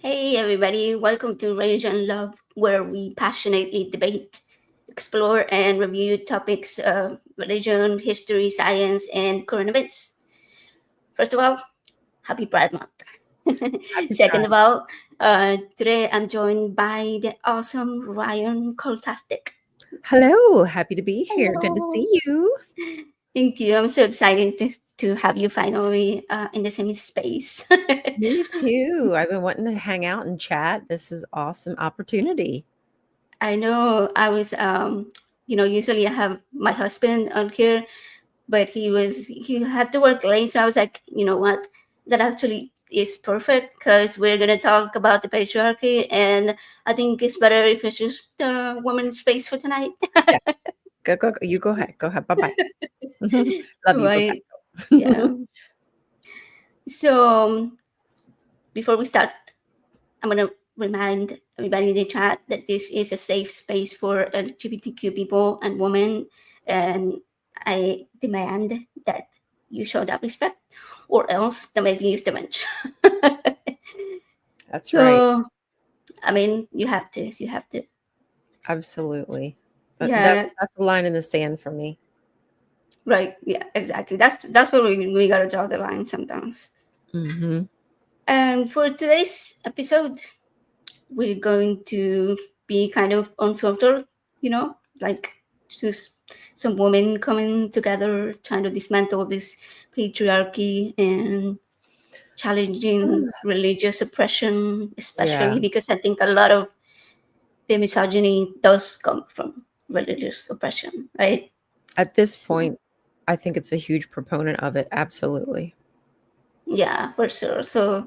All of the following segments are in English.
Hey everybody, welcome to Rion Love, where we passionately debate, explore, and review topics of religion, history, science, and current events. First of all, happy Pride Month. Happy Second Pride. of all, today I'm joined by the awesome Ryan Coltastic. Hello, happy to be here. Good to Hello. see you. Thank you. I'm so excited to have you finally in the same space. Me too. I've been wanting to hang out and chat. This is awesome opportunity. I know I was, usually I have my husband on here, but he had to work late. So I was like, you know what? That actually is perfect because we're going to talk about the patriarchy. And I think it's better if it's just women's space for tonight. Yeah, go. You go ahead. Go ahead. Bye bye. Love you. Bye Right. bye. Yeah. So before we start, I'm going to remind everybody in the chat that this is a safe space for LGBTQ people and women. And I demand that you show that respect, or else there may be damage. That's right. So, I mean, you have to. You have to. Absolutely. But Yeah. that's the line in the sand for me. Right. Yeah. Exactly. That's where we gotta draw the line sometimes. Hmm. And for today's episode, we're going to be kind of unfiltered. Like just some women coming together, trying to dismantle this patriarchy and challenging religious oppression, Yeah. especially because I think a lot of the misogyny does come from religious oppression, right? At this So, point, I think it's a huge proponent of it. Absolutely. yeah, for sure. So,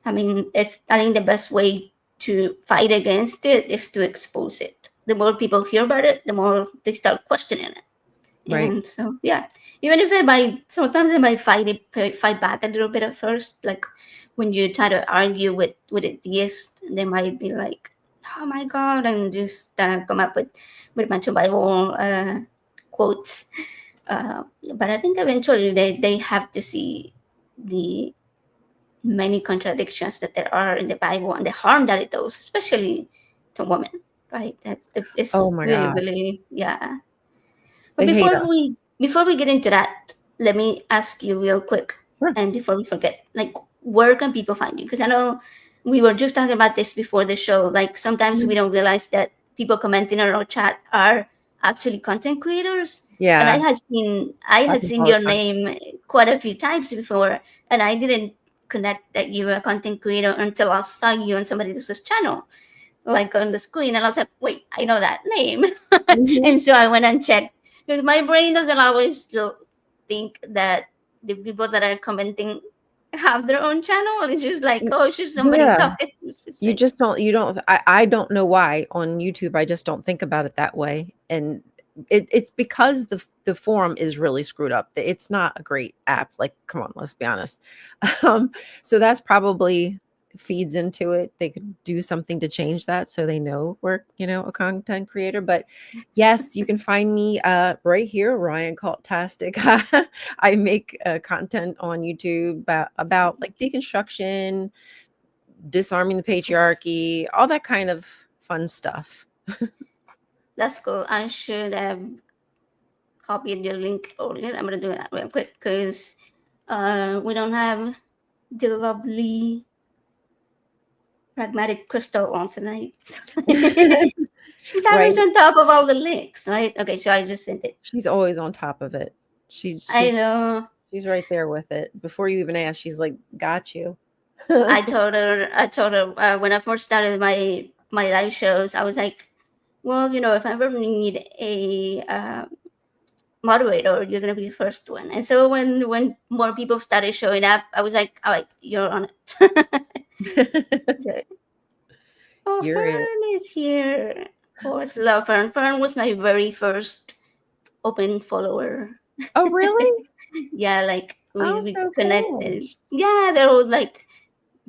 I mean, I think the best way to fight against it is to expose it. The more people hear about it, the more they start questioning it. Right. And so, yeah, even if sometimes I might fight back a little bit at first. Like when you try to argue with a theist, they might be like, "Oh my God," and just come up with a bunch of Bible quotes. Uh, but I think eventually they have to see the many contradictions that there are in the Bible and the harm that it does, especially to women, right? That is Oh my really, gosh. really, yeah. But They hate us. before we get into that, let me ask you real quick, Sure. and before we forget, like, where can people find you? Because I know we were just talking about this before the show. Like, sometimes we don't realize that people commenting on our chat are actually content creators. And Yeah. I had Happens seen all the your time. name quite a few times before, and I didn't connect that you were a content creator until I saw you on somebody else's channel, like on the screen, and I was like, wait, I know that name. Hmm. And so I went and checked because my brain doesn't always still think that the people that are commenting have their own channel. It's just like, oh, it's just somebody Yeah. talking. It's just You like, just don't you don't I don't know why on YouTube I just don't think about it that way, and it's because the forum is really screwed up. It's not a great app, like, come on, let's be honest. Um, so that's probably feeds into it. They could do something to change that so they know we're, a content creator, but yes, you can find me right here, Ryan Tastic. I make content on YouTube about like deconstruction, disarming the patriarchy, all that kind of fun stuff. that's cool. I should have copied your link earlier. I'm gonna do that real quick because we don't have the lovely pragmatic crystal on tonight. She's Right? always on top of all the links, right? Okay, so I just sent it. She's always on top of it. She's I she's know. she's right there with it. Before you even ask, she's like, "Got you." I told her when I first started my live shows, I was like, well, if I ever need a moderator, you're gonna be the first one. And so when more people started showing up, I was like, all right, you're on it. So, oh, You're it. Fern is here. Of course, love Fern. Fern was my very first open follower. Oh, really? Yeah, like Oh, we so cool. connected. Yeah, there was like,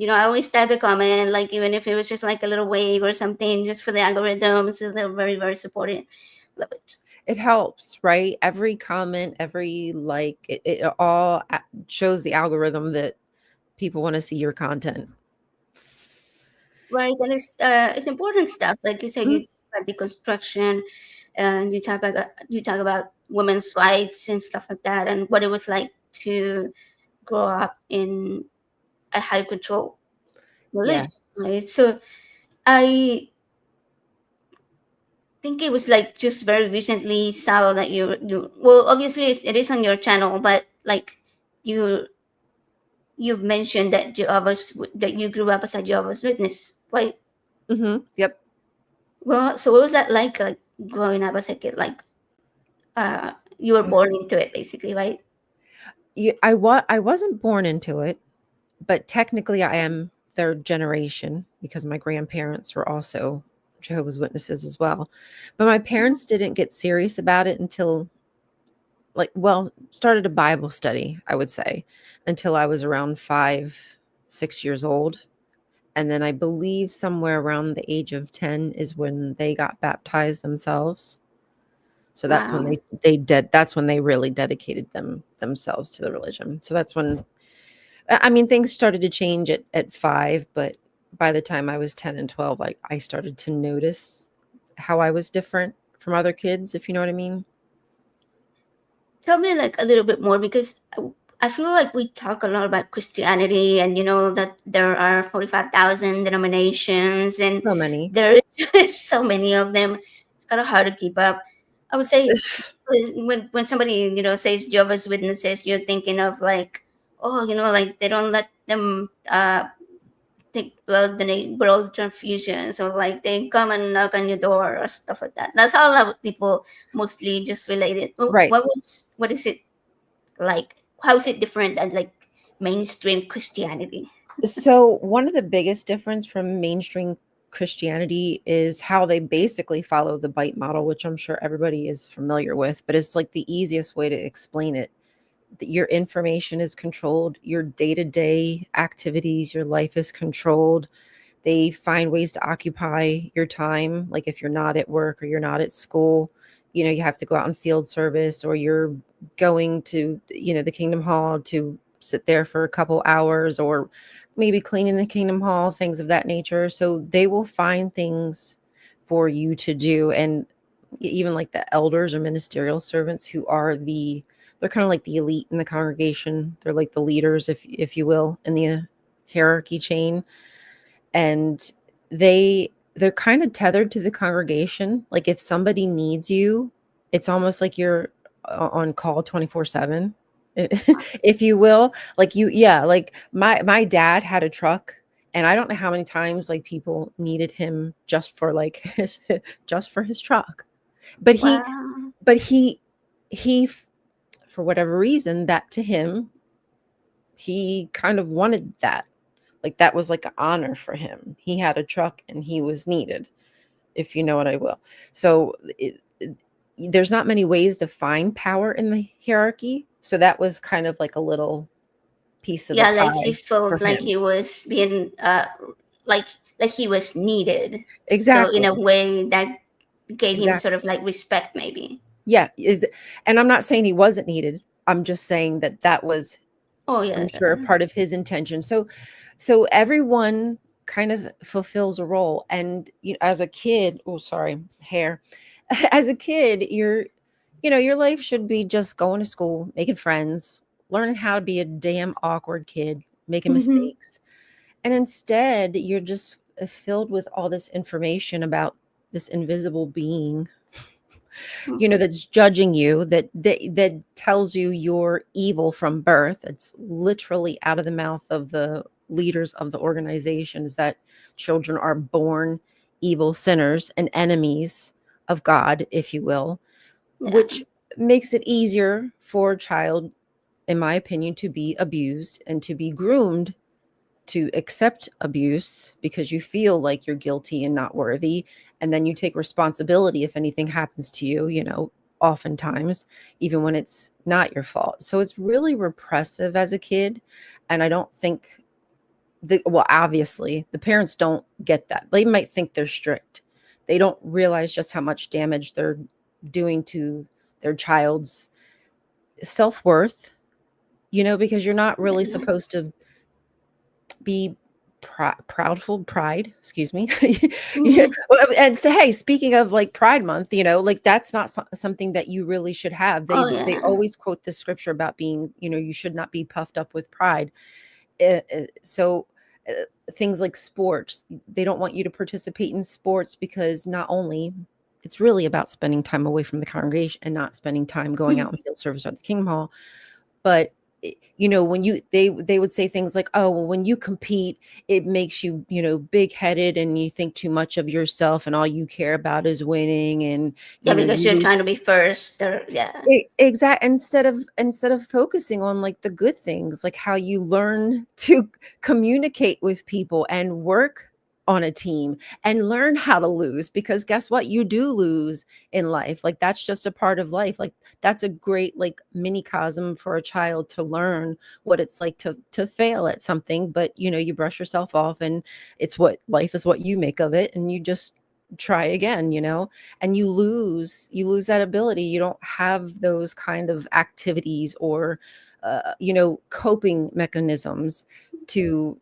I always type a comment, like even if it was just like a little wave or something, just for the algorithm. So they're very, very supportive. Love it. It helps, right? Every comment, every like, it all shows the algorithm that people want to see your content. right? And it's important stuff. Like you said, Mhm. you talk about deconstruction, and you talk about women's rights and stuff like that, and what it was like to grow up in a high control religion, Yes. right? So I think it was like just very recently saw that you well, obviously it is on your channel, but like you you've mentioned that that you grew up as a Jehovah's Witness, right? Yep. Well, so what was that like growing up as a kid? Like you were born into it basically, right? I wasn't born into it, but technically I am third generation because my grandparents were also Jehovah's Witnesses as well. But my parents didn't get serious about it until like well, started a Bible study, I would say, until I was around 5, 6 years old. And then I believe somewhere around the age of 10 is when they got baptized themselves. So that's when Wow. that's when they really dedicated themselves to the religion. So that's when I mean things started to change at 5, but by the time I was 10 and 12, like I started to notice how I was different from other kids, if you know what I mean. Tell me like a little bit more because I feel like we talk a lot about Christianity and you know that there are 45,000 denominations and So many. there is so many of them. It's kind of hard to keep up. I would say when somebody you know says Jehovah's Witnesses, you're thinking of like, oh, you know, like they don't let them take blood transfusions or like they come and knock on your door or stuff like that. That's how a lot of people mostly just relate it. Right. What is it like? How is it different than like mainstream Christianity? So one of the biggest difference from mainstream Christianity is how they basically follow the bite model, which I'm sure everybody is familiar with, but it's like the easiest way to explain it. That your information is controlled, your day-to-day activities, your life is controlled. They find ways to occupy your time. Like if you're not at work or you're not at school, you know, you have to go out in field service or you're going to, you know, the Kingdom Hall to sit there for a couple hours or maybe cleaning the Kingdom Hall, things of that nature. So they will find things for you to do. And even like the elders or ministerial servants who are they're kind of like the elite in the congregation. They're like the leaders, if you will, in the hierarchy chain, and they're kind of tethered to the congregation. Like if somebody needs you, it's almost like you're on call 24/7, if you will. Like you yeah, like my dad had a truck, and I don't know how many times like people needed him just for like just for his truck. But Wow. he he for whatever reason, that to him, he kind of wanted that. Like that was like an honor for him. He had a truck and he was needed, if you know what I will. So there's not many ways to find power in the hierarchy. So that was kind of like a little piece of the Yeah, like he pie for felt like him. he was being like like he was needed. So in a Exactly. way that gave him sort Exactly. of like respect maybe. Yeah. And I'm not saying he wasn't needed. I'm just saying that that was, Oh yeah. I'm sure, part of his intention. So everyone kind of fulfills a role. And you know, as a kid, oh sorry, hair. As a kid, you know, your life should be just going to school, making friends, learning how to be a damn awkward kid, making Mhm. mistakes. And instead, you're just filled with all this information about this invisible being, you know, that's judging you, that tells you you're evil from birth. It's literally out of the mouth of the leaders of the organizations that children are born evil sinners and enemies of God, if you will, Yeah. which makes it easier for a child, in my opinion, to be abused and to be groomed to accept abuse because you feel like you're guilty and not worthy. And then you take responsibility if anything happens to you, you know, oftentimes, even when it's not your fault. So it's really repressive as a kid. And I don't think well, obviously, the parents don't get that. They might think they're strict. They don't realize just how much damage they're doing to their child's self-worth, you know, because you're not really Yeah. supposed to be proudful pride, excuse me. Yeah. Mhm. And so, hey, speaking of like Pride Month, like that's not something that you really should have. they Oh they yeah. always quote the scripture about being, you should not be puffed up with pride. So things like sports, they don't want you to participate in sports because not only it's really about spending time away from the congregation and not spending time going out in field service or the Kingdom Hall, but when they would say things like, oh well, when you compete, it makes you, big headed, and you think too much of yourself, and all you care about is winning, and Yeah, because you you're trying lose. to be first. Or yeah. Exact instead of focusing on like the good things, like how you learn to communicate with people and work on a team and learn how to lose, because guess what, you do lose in life. Like that's just a part of life. Like that's a great like minicosm for a child to learn what it's like to fail at something, but you brush yourself off, and it's what life is, what you make of it, and you just try again, and you lose that ability. You don't have those kind of activities or coping mechanisms to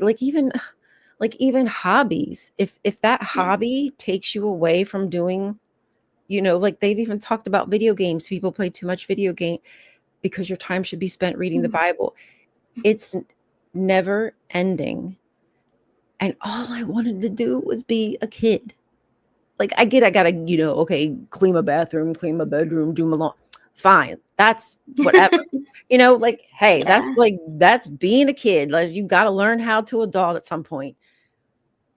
like even hobbies. If that Yeah. hobby takes you away from doing, like they've even talked about video games, people play too much video game because your time should be spent reading the Mhm. Bible. It's never ending, and all I wanted to do was be a kid. Like I gotta, okay, clean my bathroom, clean my bedroom, do my lawn. Fine. That's whatever. Like, hey, Yeah. that's being a kid. Like you gotta learn how to adult at some point.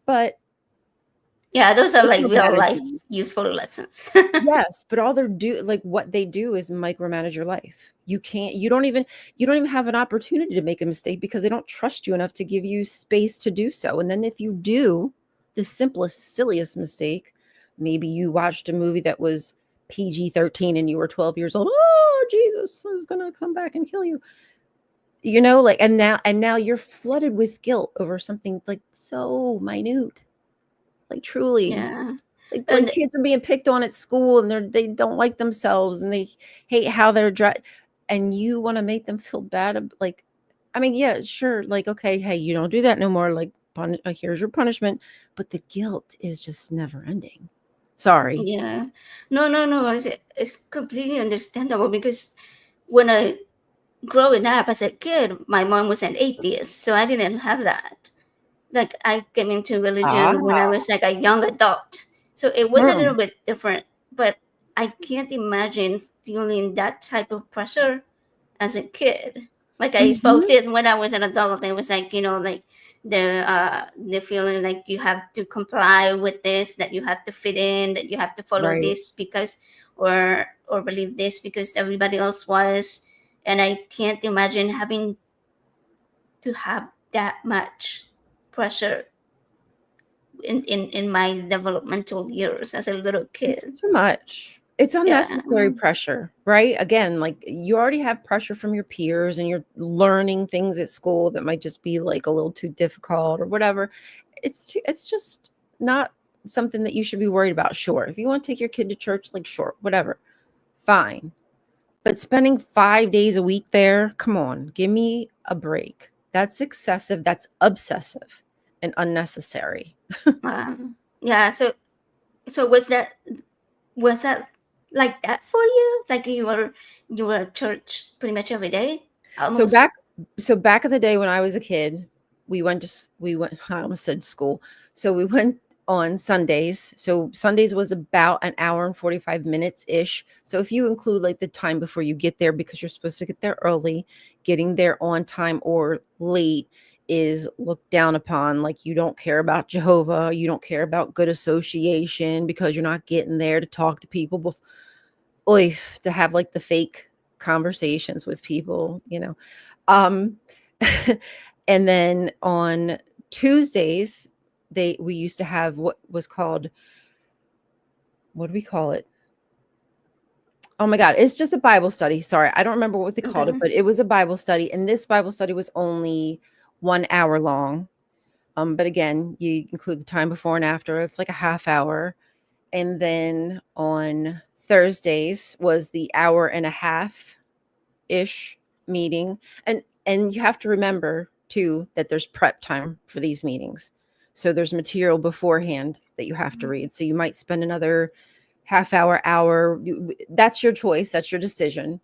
But Yeah, those are like real life micromanaging. useful lessons. Yes, but all they're do like what they do is micromanage your life. You don't even have an opportunity to make a mistake because they don't trust you enough to give you space to do so. And then if you do the simplest, silliest mistake, maybe you watched a movie that was PG-13 and you were 12 years old. Oh, Jesus is gonna come back and kill you. Like, and now you're flooded with guilt over something like so minute. Like truly. Yeah. Like when And kids are being picked on at school and they don't like themselves and they hate how they're dressed, and you want to make them feel bad. Like, I mean, yeah, sure. Like, okay, hey, you don't do that no more. Like, here's your punishment. But the guilt is just never ending. Sorry. yeah. No, no, no. It's completely understandable because when I growing up as a kid, my mom was an atheist, so I didn't have that. Like I came into Ah, religion when I was like a young adult, so it was a little hmm, bit different. But I can't imagine feeling that type of pressure as a kid. Like I felt hmm, it when I was an adult. It was like like the feeling like you have to comply with this, that you have to fit in, that you have to follow right. this because or believe this because everybody else was. And I can't imagine having to have that much pressure in my developmental years as a little It's kid. too much. It's Yeah. unnecessary pressure, right? Again, like you already have pressure from your peers and you're learning things at school that might just be like a little too difficult or whatever. It's just not something that you should be worried about. Sure. If you want to take your kid to church, like sure, whatever. Fine. But spending 5 days a week there, come on, give me a break. That's excessive, that's obsessive and unnecessary. Yeah. So was that like that for you? Like you were at church pretty much every day, So almost. back so back in the day when I was a kid, we went I almost said school. So we went on Sundays. So Sundays was about an hour and 45 minutes ish. So if you include like the time before you get there because you're supposed to get there early, getting there on time or late is looked down upon. Like you don't care about Jehovah, you don't care about good association because you're not getting there to talk to people to have like the fake conversations with people. Um and then on Tuesdays we used to have what was called, what do we call it? Oh my God, it's just a Bible study. Sorry, I don't remember what they called it, Okay. but it was a Bible study, and this Bible study was only 1 hour long. But again, you include the time before and after, it's like a half hour. And then on Thursdays was the hour and a half ish meeting. And you have to remember Two, that there's prep time for these meetings. So there's material beforehand that you have to read. So you might spend another half hour. That's your choice. That's your decision.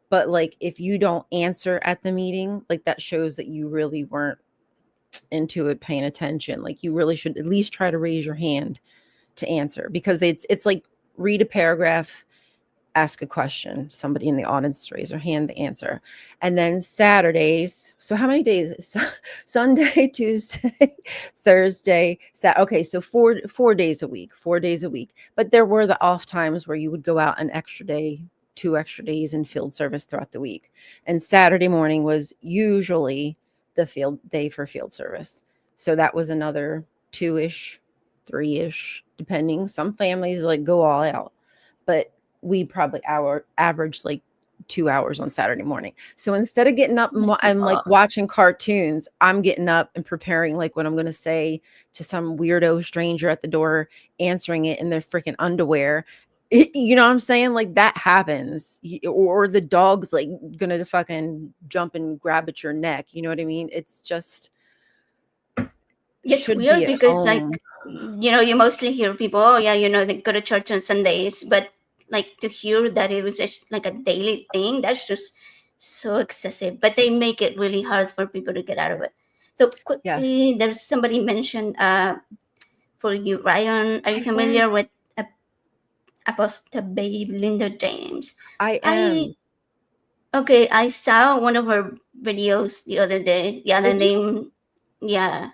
But like, if you don't answer at the meeting, like that shows that you really weren't into it, paying attention. Like you really should at least try to raise your hand to answer, because it's like, read a paragraph, ask a question, somebody in the audience raise their hand to answer. And then Saturdays, so how many days? Sunday, Tuesday, Thursday, okay, so four days a week, 4 days a week. But there were the off times where you would go out an extra day, 2 extra days in field service throughout the week. And Saturday morning was usually the field day for field service. So that was another 2-ish, 3-ish, depending. Some families like go all out, but we probably average like 2 hours on Saturday morning. So instead of getting up and like watching cartoons, I'm getting up and preparing like what I'm going to say to some weirdo stranger at the door, answering it in their freaking underwear. You know what I'm saying? Like that happens. Or the dog's like going to fucking jump and grab at your neck. You know what I mean? It's just, It's should weird be at because, home. like, you mostly hear people, oh yeah, they go to church on Sundays, but like to hear that it was just like a daily thing, that's just so excessive. But they make it really hard for people to get out of it. So Yes, quickly, there's somebody mentioned for you, Ryan. Are you I am. familiar with Apostle Babe Linda James? I I am. Okay, I saw one of her videos the other day. Yeah, the Did you? name, yeah.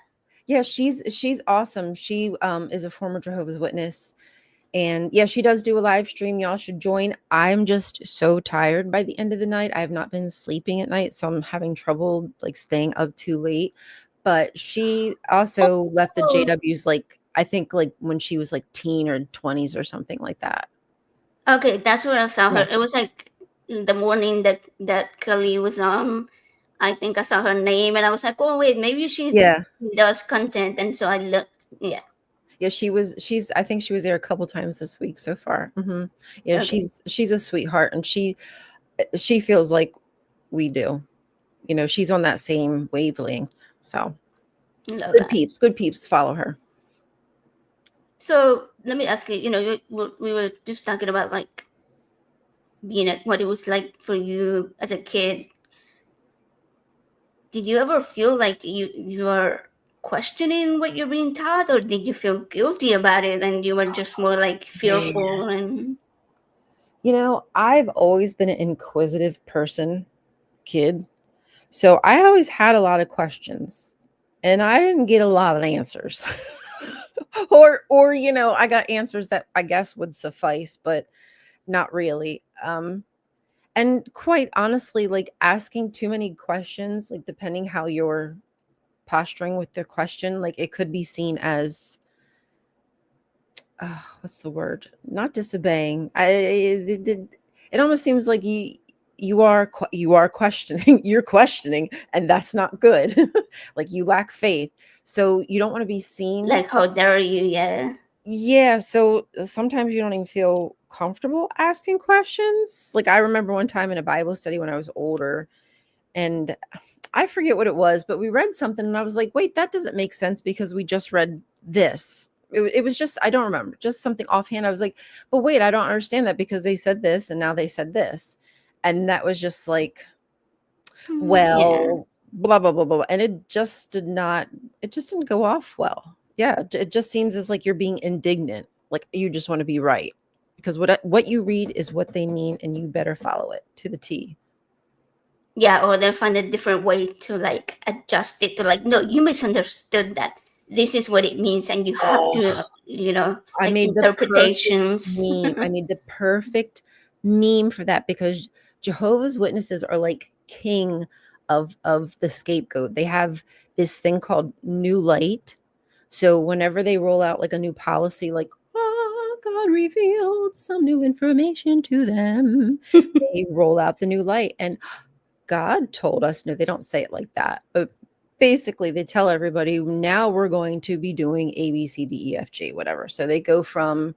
Yeah, she's awesome. She is a former Jehovah's Witness. And yeah, she does do a live stream. Y'all should join. I'm just so tired by the end of the night. I have not been sleeping at night, so I'm having trouble like staying up too late. But she also left the Oh, JWs like, I think like when she was like teen or 20s or something like that. okay, that's where I saw her. Yes. It was like the morning that Kelly was on. I think I saw her name, and I was like, oh wait, maybe she Yeah. does content, and so I looked. Yeah, Yeah, she's I think she was there a couple times this week so far. Yeah, okay, she's a sweetheart, and she feels like we do. You know, she's on that same wavelength. So love that. good peeps follow her. So let me ask you. We were just talking about like being what it was like for you as a kid. Did you ever feel like you are questioning what you're being taught, or did you feel guilty about it and you were just more like Man. fearful and You know, I've always been an inquisitive person, kid. So I always had a lot of questions and I didn't get a lot of answers. or you know, I got answers that I guess would suffice, but not really. And quite honestly, like asking too many questions, like depending how you're posturing with the question, like it could be seen as what's the word? Not disobeying. It almost seems like you are questioning. You're questioning, and that's not good. Like you lack faith, so you don't want to be seen. like how dare you? Yeah. Yeah, so sometimes you don't even feel comfortable asking questions. Like I remember one time in a Bible study when I was older, and I forget what it was, but we read something and I was like, wait, that doesn't make sense because we just read this. It was just, I don't remember, just something offhand. I was like, but wait, I don't understand that because they said this and now they said this. And that was just like, Yeah. well, blah, blah, blah, blah. And it just didn't go off well. Yeah. It just seems as like you're being indignant. Like you just want to be right because what you read is what they mean and you better follow it to the T. Yeah, or they find a different way to like adjust it to like, no, you misunderstood that. This is what it means, and you have Oh, to, I like made the perfect interpretations. meme. I made the perfect meme for that because Jehovah's Witnesses are like king of the scapegoat. They have this thing called new light. So whenever they roll out like a new policy, like God revealed some new information to them, they roll out the new light. And God told us, no, they don't say it like that, but basically they tell everybody now we're going to be doing A, B, C, D, E, F, G, whatever. So they go from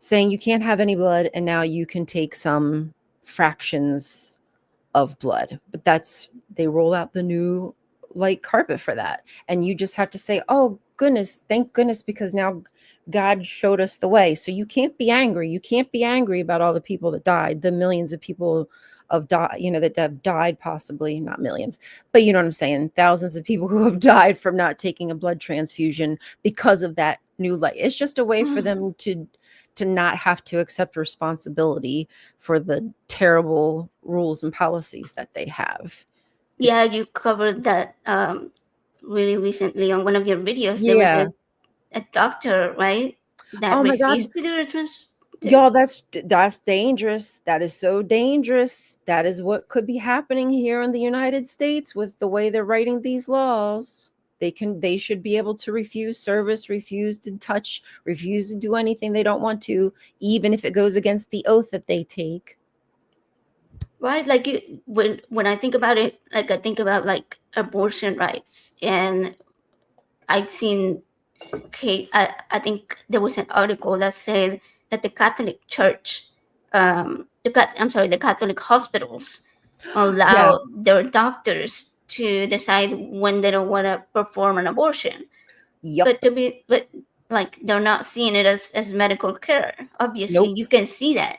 saying you can't have any blood and now you can take some fractions of blood, but they roll out the new like carpet for that. And you just have to say, oh goodness, thank goodness, because now God showed us the way. So you can't be angry. You can't be angry about all the people that died, the millions of people of that have died, possibly not millions, but you know what I'm saying, thousands of people who have died from not taking a blood transfusion because of that new light. It's just a way for them to not have to accept responsibility for the terrible rules and policies that they have. Yeah, It's you covered that really recently on one of your videos. There was yeah. a doctor, right, that Oh my God. refused to do a trans. Y'all, that's dangerous. That is so dangerous. That is what could be happening here in the United States with the way they're writing these laws. They should be able to refuse service, refuse to touch, refuse to do anything they don't want to, even if it goes against the oath that they take. Right, like when I think about it, like I think about like abortion rights, and I've seen I think there was an article that said that the Catholic Church, the Catholic hospitals Yes. allow their doctors to decide when they don't want to perform an abortion, Yep. but like they're not seeing it as medical care. Obviously, Nope. you can see that,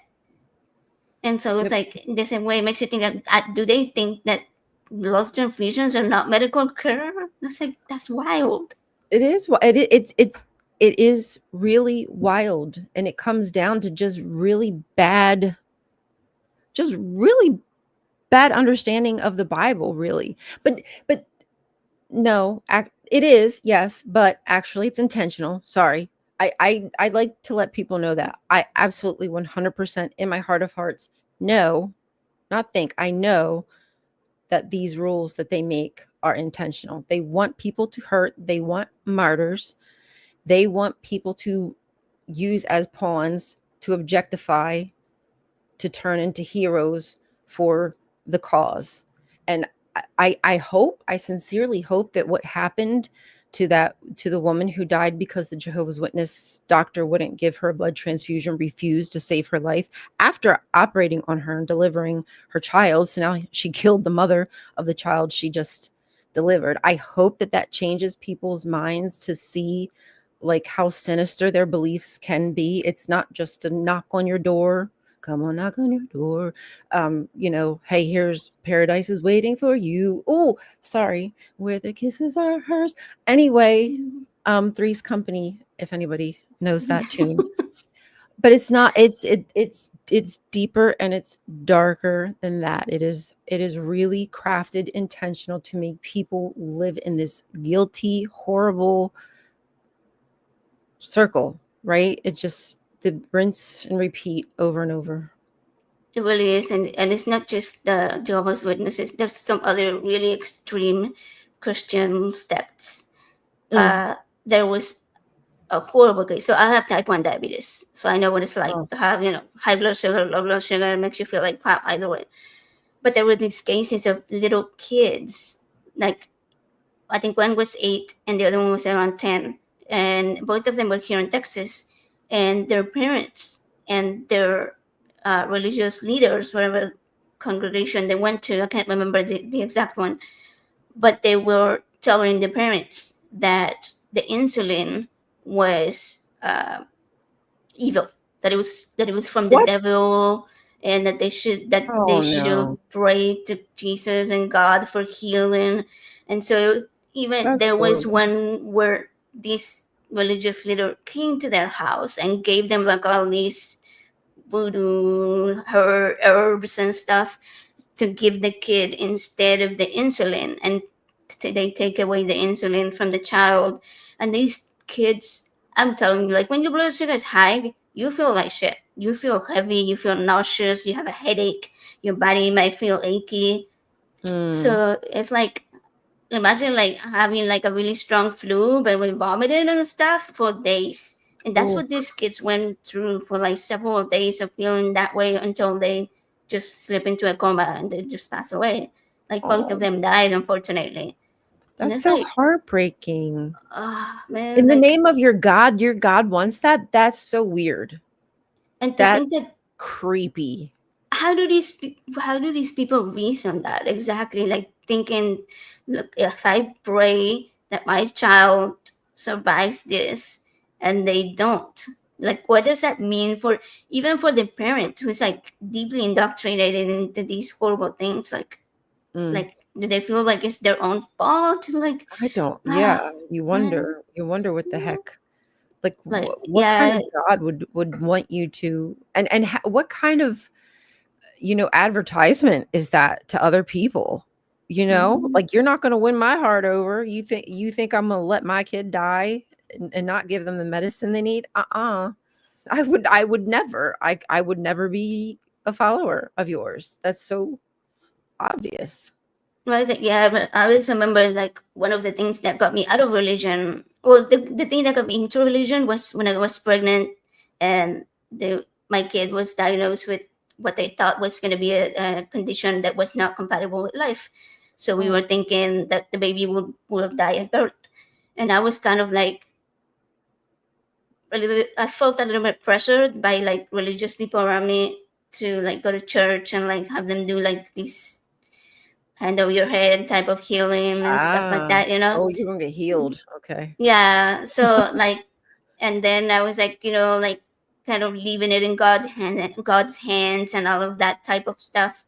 and so it's Yep. like the same way it makes you think that do they think that blood transfusions are not medical care? That's like that's wild. It is it is really wild, and it comes down to just really bad understanding of the Bible, really. But no, it is, yes, but actually it's intentional. Sorry. I'd like to let people know that I absolutely 100% in my heart of hearts know, not think, I know that these rules that they make are intentional. They want people to hurt, they want martyrs, they want people to use as pawns, to objectify, to turn into heroes for the cause. And I hope, I sincerely hope that what happened to the woman who died because the Jehovah's Witness doctor wouldn't give her a blood transfusion, refused to save her life after operating on her and delivering her child. So now she killed the mother of the child she just delivered. I hope that that changes people's minds to see like how sinister their beliefs can be. It's not just a knock on your door. Come on, knock on your door. Hey, here's paradise is waiting for you. Oh, sorry, where the kisses are hers. Anyway, Three's Company, if anybody knows that tune. But it's not, it's deeper and it's darker than that. It is really crafted intentional to make people live in this guilty, horrible circle, right? It's just the rinse and repeat over and over. It really is, and it's not just the Jehovah's Witnesses. There's some other really extreme Christian sects. Mm. There was a horrible case. So I have type 1 diabetes, so I know what it's like Oh, to have high blood sugar, low blood sugar. It makes you feel like crap either way. But there were these cases of little kids, like I think one was 8 and the other one was around 10, and both of them were here in Texas, and their parents and their religious leaders, whatever congregation they went to, I can't remember the exact one, but they were telling the parents that the insulin was evil, that it was from the what? devil, and that they Oh should no, pray to Jesus and God for healing. And so even that's there was horrible. one where this religious leader came to their house and gave them like all these voodoo herbs and stuff to give the kid instead of the insulin, and they take away the insulin from the child. And these kids, I'm telling you, like when your blood sugar is high, you feel like shit, you feel heavy, you feel nauseous, you have a headache, your body might feel achy. Mm. So it's like, imagine like having like a really strong flu but we vomited and stuff for days. And that's Oh, what these kids went through for like several days of feeling that way until they just slip into a coma and they just pass away. Like both of oh, them died, unfortunately. And that's it's so like, heartbreaking. ah, man, In the like, name of your God wants that. That's so weird. and to think That's that creepy. how do these people reason that exactly? Like thinking, look, if I pray that my child survives this and they don't, like, what does that mean for, even for the parent who's like deeply indoctrinated into these horrible things? Mm. Like, do they feel like it's their own fault? Like, I don't. Yeah, ah, you man, wonder. You wonder what the heck. Like, like, what kind yeah. of God would want you to, and what kind of, advertisement is that to other people? Mhm. Like, you're not going to win my heart over. You think I'm going to let my kid die and not give them the medicine they need? I would never. I would never be a follower of yours. That's so obvious. Right, yeah, but I always remember like one of the things that got me out of religion. Well, the thing that got me into religion was when I was pregnant, and my kid was diagnosed with what they thought was going to be a condition that was not compatible with life. So we Oh, were thinking that the baby would die at birth, and I was kind of like a little bit. I felt a little bit pressured by like religious people around me to like go to church and like have them do like these hand over your head type of healing and stuff like ah, that. oh, you're gonna get healed. Okay. Yeah. So like, and then I was like, like kind of leaving it in God's hands and all of that type of stuff.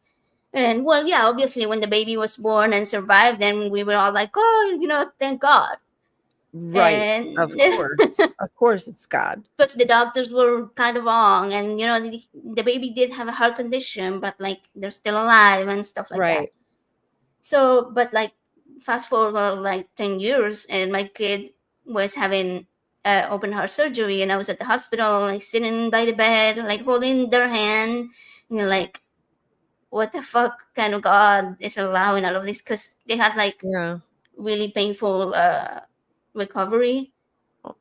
And well, yeah, obviously when the baby was born and survived, then we were all like, oh, thank God. Right. And Of course. Of course it's God. because the doctors were kind of wrong, and the baby did have a heart condition, but like they're still alive and stuff like that. Right. So, but like fast forward like 10 years, and my kid was having open heart surgery, and I was at the hospital, like sitting by the bed, like holding their hand, like, what the fuck kind of God is allowing all of this? Because they had like Yeah. really painful recovery.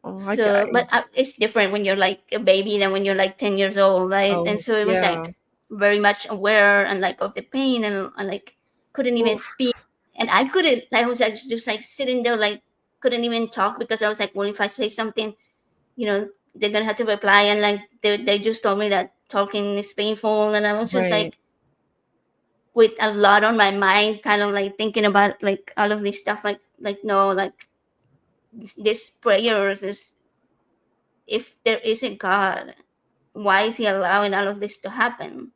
Oh, So, but it's different when you're like a baby than when you're like 10 years old, right? And oh, so it was yeah. like very much aware and like of the pain, and like couldn't even Oof. speak. And I couldn't, I was like just like sitting there, like couldn't even talk because I was like, well, if I say something, you know, they're gonna have to reply. And like they just told me that talking is painful. And I was just Right. like with a lot on my mind, kind of like thinking about like all of this stuff, like no, like this prayers is, if there is a God, why is he allowing all of this to happen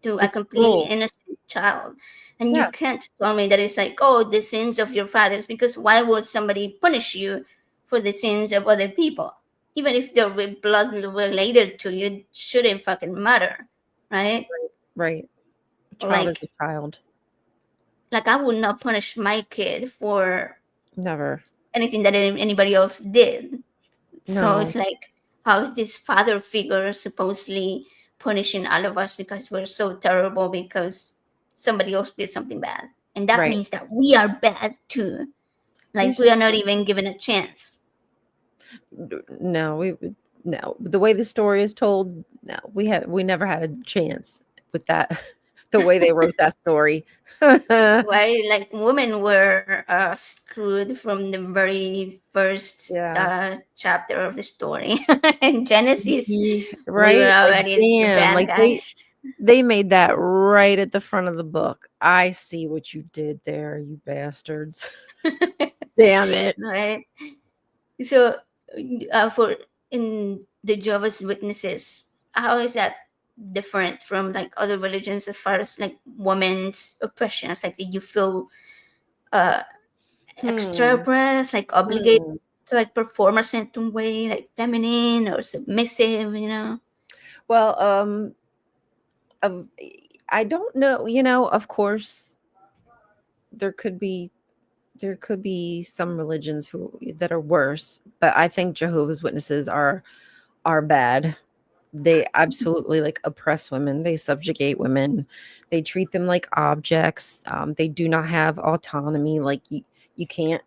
to a It's completely cruel. innocent child? And you Yeah. can't tell me that it's like, oh, the sins of your fathers, because why would somebody punish you for the sins of other people? Even if they're blood related to you, it shouldn't fucking matter, right? Right. A child is Like, a child. I would not punish my kid for Never. anything that anybody else did. So No. it's like, how is this father figure supposedly punishing all of us because we're so terrible because somebody else did something bad? And that Right. means that we are bad too. Like, He's we just are not even given a chance. no, no. The way the story is told, no. We never had a chance with that. The way they wrote that story. Why, like, women were screwed from the very first Yeah. chapter of the story. In Genesis, we were Right? Like, already the damn, bad like, they guys. they made that right at the front of the book. I see what you did there, you bastards. Damn it. Right? So, for in the Jehovah's Witnesses, how is that different from like other religions as far as like women's oppressions? Like, did you feel uh, extra Hmm. oppressed, like obligated Hmm. to like perform a certain way, like feminine or submissive? Well, of I don't know, of course there could be some religions who that are worse, but I think Jehovah's Witnesses are bad. They absolutely like oppress women. They subjugate women. They treat them like objects. They do not have autonomy. Like, you can't.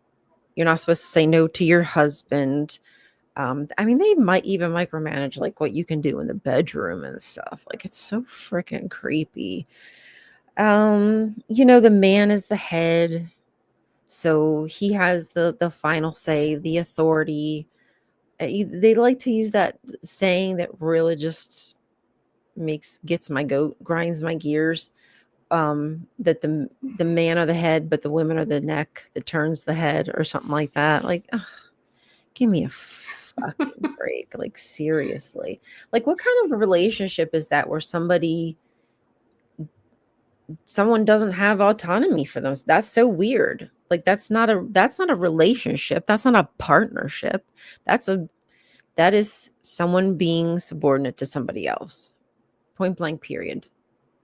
You're not supposed to say no to your husband. I mean, they might even micromanage like what you can do in the bedroom and stuff. Like, it's so freaking creepy. The man is the head, so he has the final say, the authority. They like to use that saying that really just grinds my gears. that the man are the head, but the women are the neck that turns the head, or something like that. Like, ugh, give me a fucking break. Like, seriously. Like, what kind of a relationship is that where someone doesn't have autonomy for them? That's so weird. Like, that's not a relationship. That's not a partnership. That is someone being subordinate to somebody else. Point blank, period.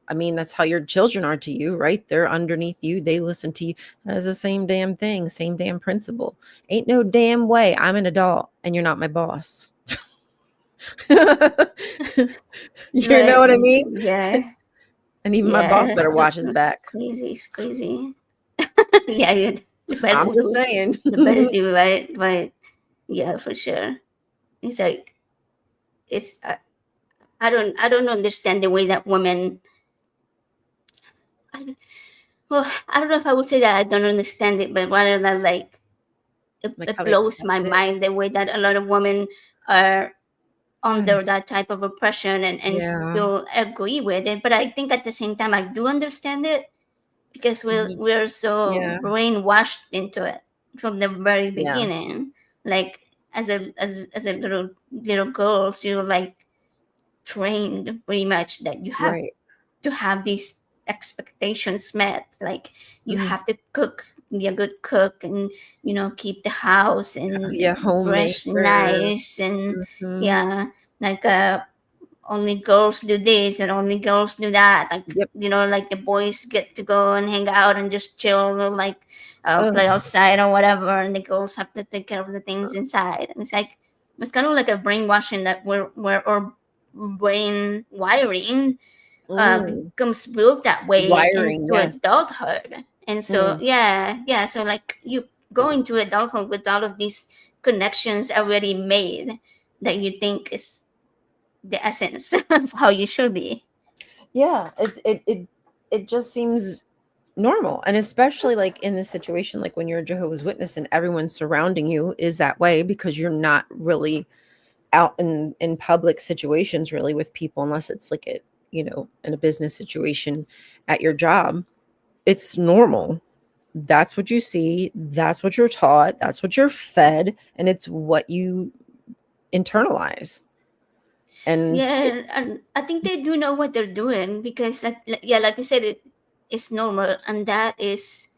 I mean, that's how your children are to you, right? They're underneath you. They listen to you. That's the same damn thing, same damn principle. Ain't no damn way I'm an adult and you're not my boss. You know Like, what I mean? yeah, And even my yeah, boss that's better true. watch his It's back. crazy. It's crazy. Yeah, the better I'm just do, saying. the better do right, right. Yeah, for sure. It's like it's. I don't understand the way that women. I, well, I don't know if I would say that I don't understand it, but rather than like Like it how they blows accept my it. mind the way that a lot of women are under that type of oppression and Yeah. still agree with it. But I think at the same time I do understand it because Ye- we're so Yeah. brainwashed into it from the very Yeah. beginning. Like as a little girls, you're like trained pretty much that you have Right. to have these expectations met. Like you Mm. have to cook, be a good cook, and keep the house and Yeah. dress Homemaker. nice and Hmm. yeah, like only girls do this and only girls do that. Like Yep. like the boys get to go and hang out and just chill, like Ugh. play outside or whatever, and the girls have to take care of the things inside. And it's kind of like a brainwashing that we're or brain wiring Mm. becomes built that way Wiring. into Yes. adulthood. And so Mm. yeah, so like you go into adulthood with all of these connections already made that you think is the essence of how you should be. Yeah. It just seems normal, and especially like in this situation, like when you're a Jehovah's Witness and everyone surrounding you is that way, because you're not really out in public situations really with people, unless it's like in a business situation at your job. It's normal. That's what you see, that's what you're taught, that's what you're fed, and it's what you internalize. And Yeah, and I think they do know what they're doing because, yeah, like you said, it's normal, and that is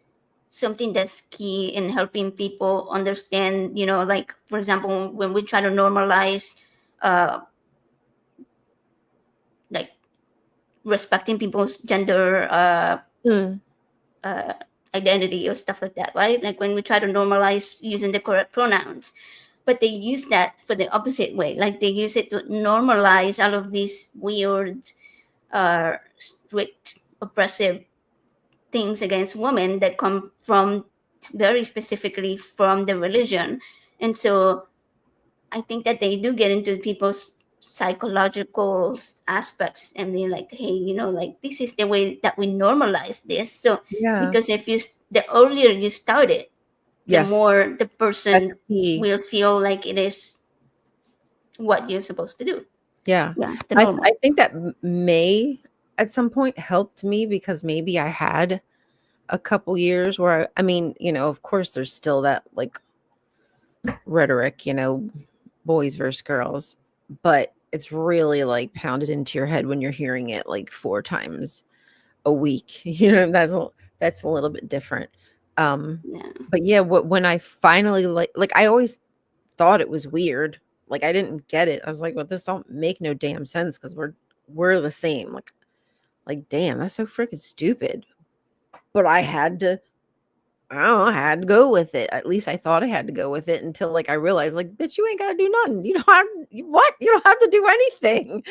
something that's key in helping people understand. Like for example, when we try to normalize, uh, like respecting people's gender mm, uh, identity or stuff like that, right? Like when we try to normalize using the correct pronouns, but they use that for the opposite way. Like they use it to normalize all of these weird, strict, oppressive things against women that come from very specifically from the religion. And so I think that they do get into people's psychological aspects and be like, hey, like this is the way that we normalize this. So yeah. because if the earlier you start it, the Yes, more the that's person key. will feel like it is what you're supposed to do. Yeah. Yeah, the I normal. think that may at some point helped me, because maybe I had a couple years where I mean, of course there's still that like rhetoric, boys versus girls, but it's really like pounded into your head when you're hearing it like four times a week. That's a little bit different. Um, Yeah. but yeah, when I finally like I always thought it was weird. Like I didn't get it. I was like, well, this don't make no damn sense, because we're the same. Like damn, that's so freaking stupid. But I don't know, I had to go with it. At least I thought I had to go with it, until like I realized, like, bitch, you ain't gotta do nothing. You don't have what? You don't have to do anything.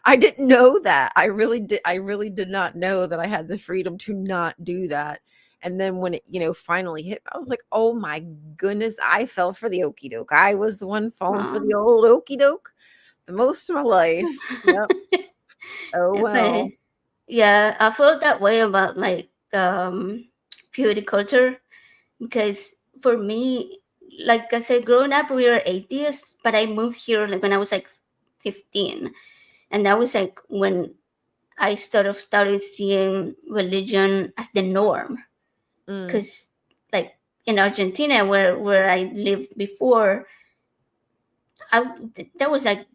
I didn't know that. I really did not know that I had the freedom to not do that. And then when it, finally hit, I was like, oh my goodness, I fell for the okey doke. I was the one falling for the Um, old okey doke the most of my life. Yep. Oh well. but yeah, I felt that way about like purity culture because for me, like I said, growing up we were atheists, but I moved here like when I was like 15, and that was like when I sort of started seeing religion as the norm. Mm. Because, like, in Argentina, where I lived before, I, there was like,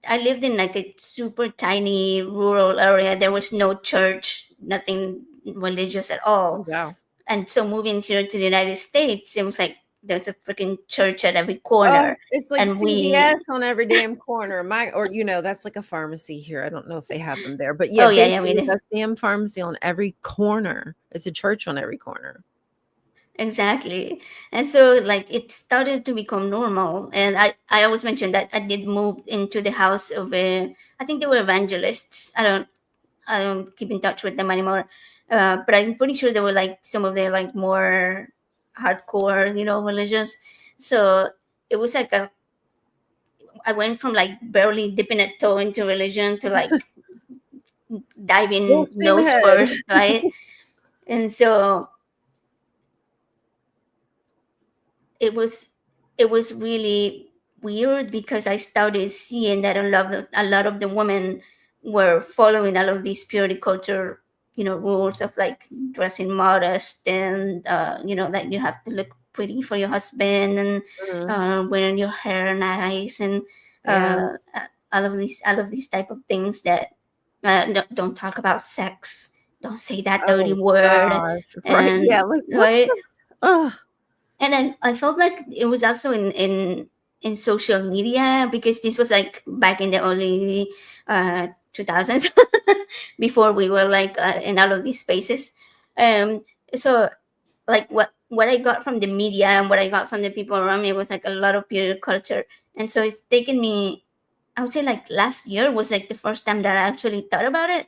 I lived in like a super tiny rural area. There was no church, nothing religious at Oh, all. wow. And so moving here to the United States, it was like there's a freaking church at every Oh, corner. it's like And we, CVS on every damn corner. Or that's like a pharmacy here. I don't know if they have them there, but yeah, oh yeah, yeah, basically we that damn pharmacy on every corner. It's a church on every corner. exactly. And so like it started to become normal. And I always mentioned that I did move into the house of a, I think they were evangelists. I don't keep in touch with them anymore. But I'm pretty sure they were like some of the like more hardcore, religions. So it was like I went from like barely dipping a toe into religion to like Full diving steam nose ahead. first, right? And so it was it was really weird because I started seeing that a lot of the women were following all of these purity culture, rules of like dressing modest and that you have to look pretty for your husband and Mhm. wearing your hair nice and Yeah. uh, all of these type of things that don't talk about sex, don't say that dirty Oh word, gosh. Right. and Yeah. Like what right. the ugh. And I felt like it was also in social media because this was like back in the early 2000s before we were like in all of these spaces. So like what I got from the media and what I got from the people around me was like a lot of period culture. And so it's taken me, I would say like last year was like the first time that I actually thought about it,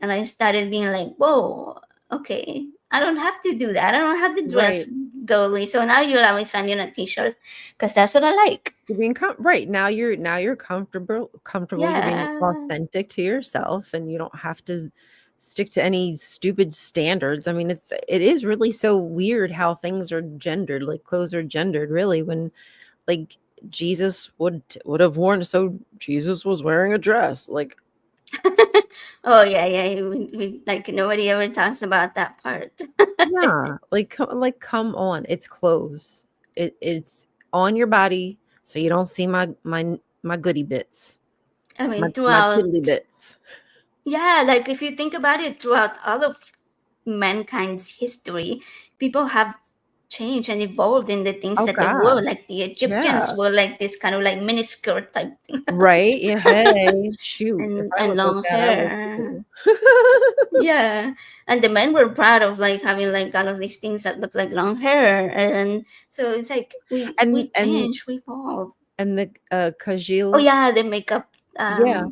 and I started being like, whoa, okay, I don't have to do that. I don't have to Right. dress girly. So now you'll always find me in a t-shirt because that's what I like. You're being right. Now you're comfortable, you're being Yeah. authentic to yourself and you don't have to stick to any stupid standards. I mean, it is really so weird how things are gendered, like clothes are gendered really when like Jesus would have worn so Jesus was wearing a dress. Like, Oh yeah, yeah. We like nobody ever talks about that part. yeah, like come on, it's clothes. It's on your body so you don't see my goody bits, I my mean, my throughout, tiddly bits. yeah, like if you think about it, throughout all of mankind's history, people have changed and evolved in the things Oh that they wore. god. Like the Egyptians Yeah. were like this kind of like miniskirt type thing, Right? Yeah, hey, shoot, if I and look like long that, I would hair. too. Yeah, and the men were proud of like having like all of these things that look like long hair, and so it's like we And and change, we evolve. and the, Oh kajil, yeah, the makeup, yeah,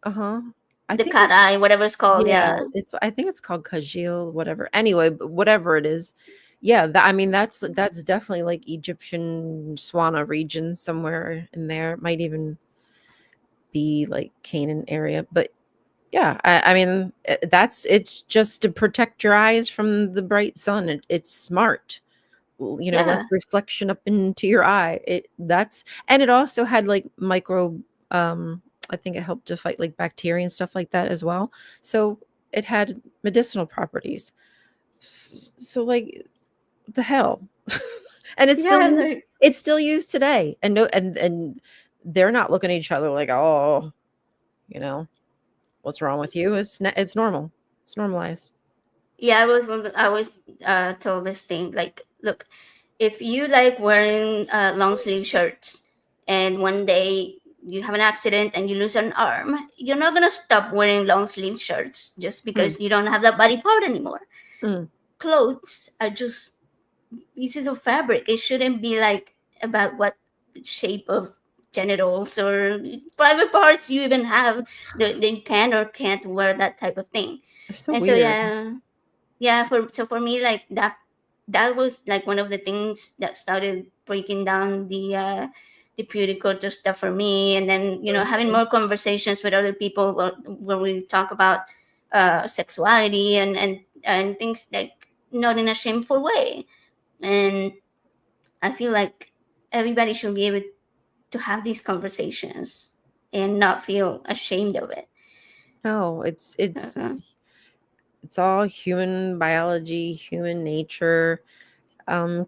uh-huh. I the think cat it's eye, whatever it's called. yeah, Yeah, I think it's called kajil, whatever. Anyway, but whatever it is, yeah, I mean, that's definitely, like, Egyptian Swana region somewhere in there. Might even be, like, Canaan area, but yeah, I mean, it's just to protect your eyes from the bright sun. It's smart. Less yeah, reflection up into your eye. And it also had like micro I think it helped to fight like bacteria and stuff like that as well. So it had medicinal properties. So like the hell. And yeah. Like it's still used today. And no and they're not looking at each other like, "Oh, you know, what's wrong with you?" It's normal. It's normalized. yeah, I was told this thing like, look, if you like wearing long sleeve shirts, and one day you have an accident and you lose an arm, you're not gonna stop wearing long sleeve shirts just Mm, because you don't have that body part anymore. mm. Clothes are just pieces of fabric. It shouldn't be like about what shape of genitals or private parts you even have. They can or can't wear that type of thing. It's so And so weird. yeah, for me like that was like one of the things that started breaking down the purity culture stuff for me. And then having Mhm. more conversations with other people where we talk about sexuality and things like not in a shameful way. And I feel like everybody should be able to have these conversations and not feel ashamed of it. No, Uh-huh. it's all human biology, human nature.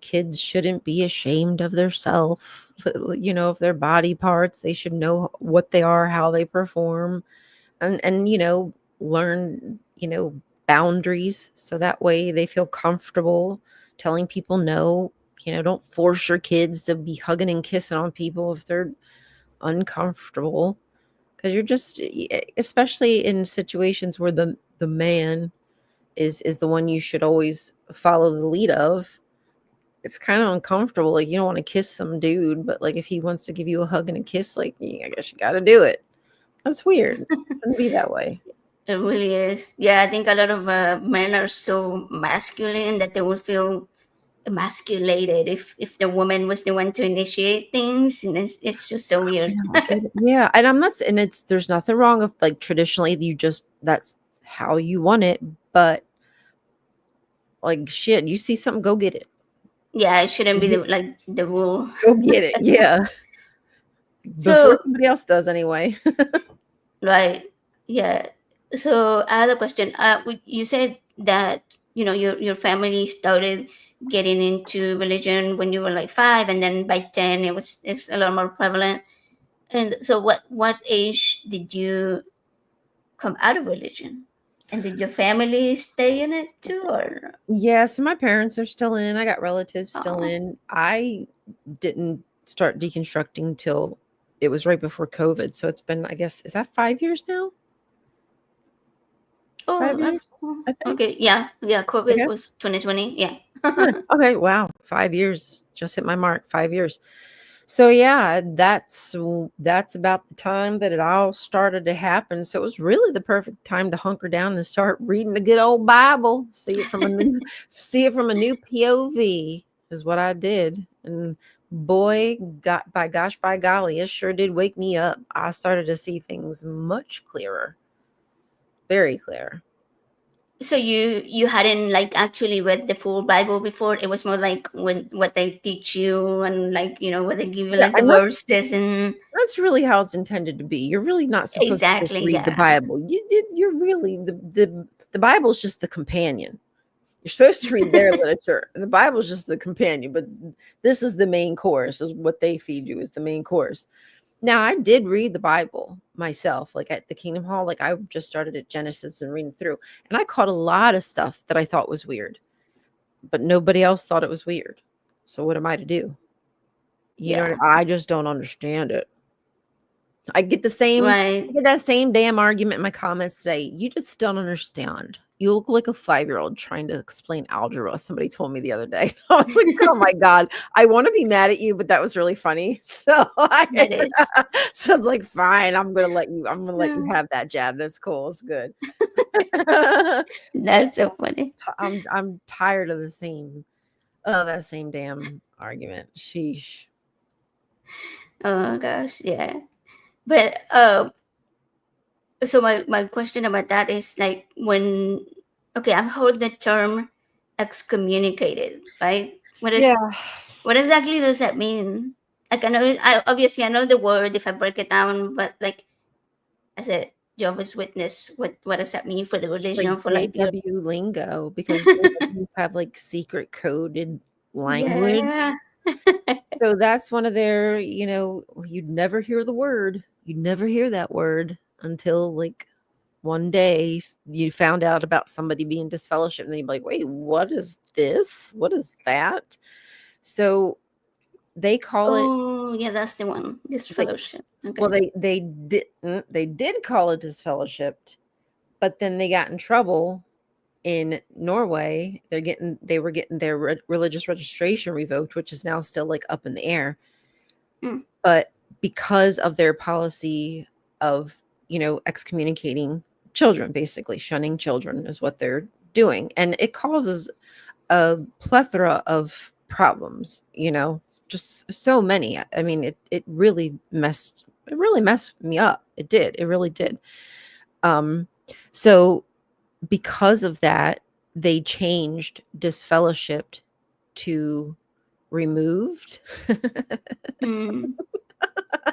Kids shouldn't be ashamed of their self, of their body parts. They should know what they are, how they perform, and learn, boundaries, so that way they feel comfortable telling people no. Don't force your kids to be hugging and kissing on people if they're uncomfortable, because you're just especially in situations where the man is the one you should always follow the lead of. It's kind of uncomfortable. Like, you don't want to kiss some dude, but like if he wants to give you a hug and a kiss, like, I guess you got to do it. That's weird. It shouldn't be that way. It really is. Yeah, I think a lot of men are so masculine that they will feel emasculated if the woman was the one to initiate things, and it's just so I weird. don't get it. Yeah, and I'm not, and it's there's nothing wrong with like traditionally you just that's how you want it, but like shit, you see something, go get it. Yeah, it shouldn't Go be get, like the rule. go get it. Yeah, before So somebody else does anyway. right, yeah. So I had a question. You said that your family started getting into religion when you were like 5, and then by 10 it's a lot more prevalent. And so, what age did you come out of religion? And did your family stay in it too, or Yeah, so my parents are still in. I got relatives still oh, in. I didn't start deconstructing till it was right before COVID. So it's been, I guess, is that 5 years now? oh, 5 years, that's cool. I think. Okay, yeah, yeah. I COVID guess. was 2020. Yeah. Yeah. Okay. Wow. 5 years. Just hit my mark. 5 years. So yeah, that's about the time that it all started to happen. So it was really the perfect time to hunker down and start reading the good old Bible. See it from a new POV is what I did. And boy, got by gosh, by golly, it sure did wake me up. I started to see things much clearer, very clear. So you hadn't like actually read the full Bible before. It was more like when what they teach you, and like what they give you Yeah, like the and verses and that's really how it's intended to be. You're really not supposed to just exactly, read the yeah. Bible. You're really the Bible's just the companion. You're supposed to read their literature, and the Bible's just the companion. But this is the main course. Is what they feed you is the main course. Now, I did read the Bible myself, like at the Kingdom Hall. Like I just started at Genesis and reading through, and I caught a lot of stuff that I thought was weird, but nobody else thought it was weird. So what am I to do? Yeah, I just don't understand it. I get the same I right. get that same damn argument in my comments today. You just don't understand. You look like a 5-year-old trying to explain algebra. Somebody told me the other day. I was like, "Oh my god, I want to be mad at you, but that was really funny." So That is. so I was like, "Fine, I'm gonna let you Yeah, have that jab. That's cool. It's good." that's so funny. I'm tired of that same damn argument. Sheesh. Oh gosh, yeah. But so my question about that is like when okay, I've heard the term excommunicated, right? Yeah. What exactly does that mean? Like I obviously I know the word if I break it down, but like as a Jehovah's Witness, what does that mean for the Like religion? For like your JW lingo, because JWs have like secret coded language. yeah. So that's one of their, you'd never hear the word. You'd never hear that word until like one day you found out about somebody being disfellowship, and then you'd be like, wait, what is this? What is that? So they call it Oh yeah, that's the one. This like, fellowship. well, Okay. they did call it disfellowshipped, but then they got in trouble in Norway. They were getting their religious registration revoked, which is now still like up in the air. Mm. But because of their policy of, excommunicating children, basically shunning children is what they're doing. And it causes a plethora of problems, just so many. I mean, it really messed me up. It did. It really did. So because of that, they changed disfellowshipped to removed. Mm.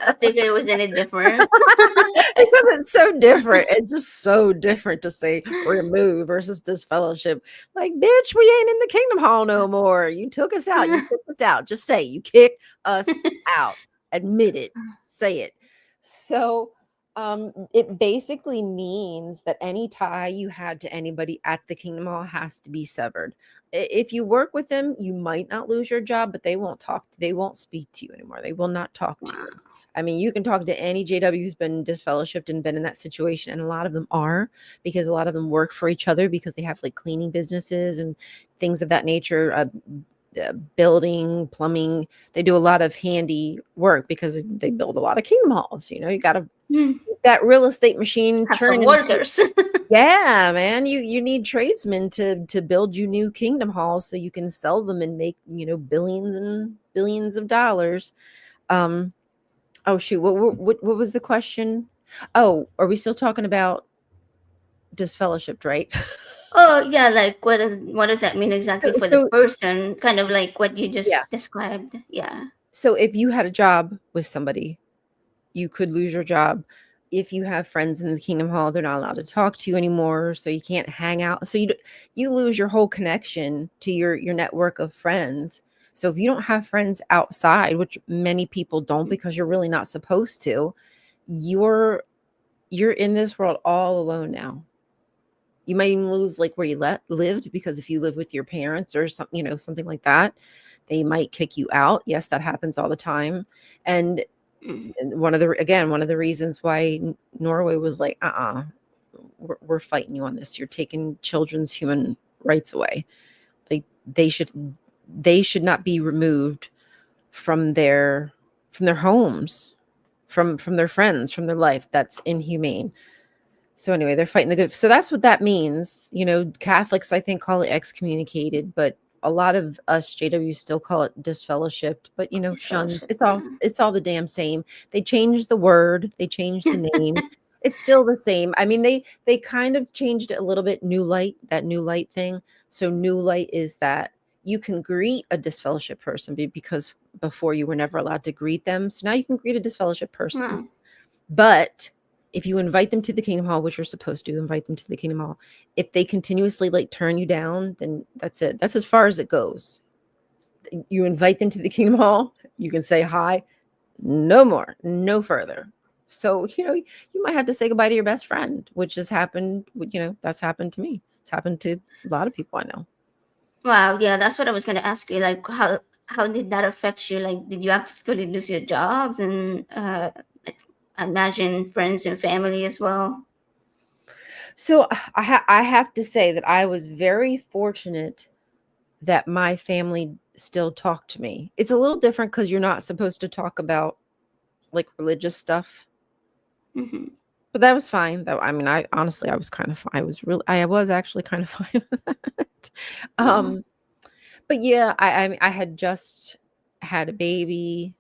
As if it was any different. Because it's so different. It's just so different to say remove versus disfellowship. Like, bitch, we ain't in the kingdom hall no more. You took us out. You kicked us out. Just say you kicked us out. Admit it. Say it. So it basically means that any tie you had to anybody at the kingdom hall has to be severed. If you work with them, you might not lose your job, but they won't speak to you anymore. They will not talk to you. Wow. I mean, you can talk to any JW who's been disfellowshipped and been in that situation, and a lot of them are, because a lot of them work for each other because they have like cleaning businesses and things of that nature, building, plumbing. They do a lot of handy work because they build a lot of kingdom halls. You know, you got to that real estate machine Have some turning. workers. Yeah, man, you need tradesmen to build you new kingdom halls so you can sell them and make, you know, billions and billions of dollars. Oh shoot, what was the question? Oh, are we still talking about disfellowshipped, right? Oh yeah, like what does that mean so, exactly for the so person? Kind of like what you yeah. just described. Yeah. So if you had a job with somebody, you could lose your job. If you have friends in the kingdom hall, they're not allowed to talk to you anymore, so you can't hang out. So you lose your whole connection to your network of friends. So if you don't have friends outside, which many people don't because you're really not supposed to, you're in this world all alone now. You might even lose like where you lived, because if you live with your parents or something, you know, something like that, they might kick you out. Yes, that happens all the time. And one of the reasons why Norway was like, we're fighting you on this. You're taking children's human rights away. Like they should not be removed from their homes, from their friends, from their life. That's inhumane. So anyway, they're fighting the good. So that's what that means. You know, Catholics, I think, call it excommunicated, but a lot of us JWs still call it disfellowshipped, but you know, shunned. Disfellowship. It's all the damn same. They changed the word, they changed the name. It's still the same. I mean, they kind of changed it a little bit. New light, that new light thing. So new light is that you can greet a disfellowship person because before you were never allowed to greet them. So now you can greet a disfellowship person. Wow. But if you invite them to the kingdom hall, which you're supposed to invite them to the kingdom hall, if they continuously like turn you down, then that's it. That's as far as it goes. You invite them to the kingdom hall, you can say hi, no more, no further. So, you know, you might have to say goodbye to your best friend, which has happened, you know, that's happened to me. It's happened to a lot of people I know. Wow. Yeah, that's what I was gonna ask you. Like, how did that affect you? Like, did you actually lose your jobs and like, imagine friends and family as well? So I have to say that I was very fortunate that my family still talked to me. It's a little different because you're not supposed to talk about like religious stuff, Mm-hmm. but that was fine. Though I mean, I honestly I was kind of I was actually kind of fine with that. Wow. But yeah, I had just had a baby,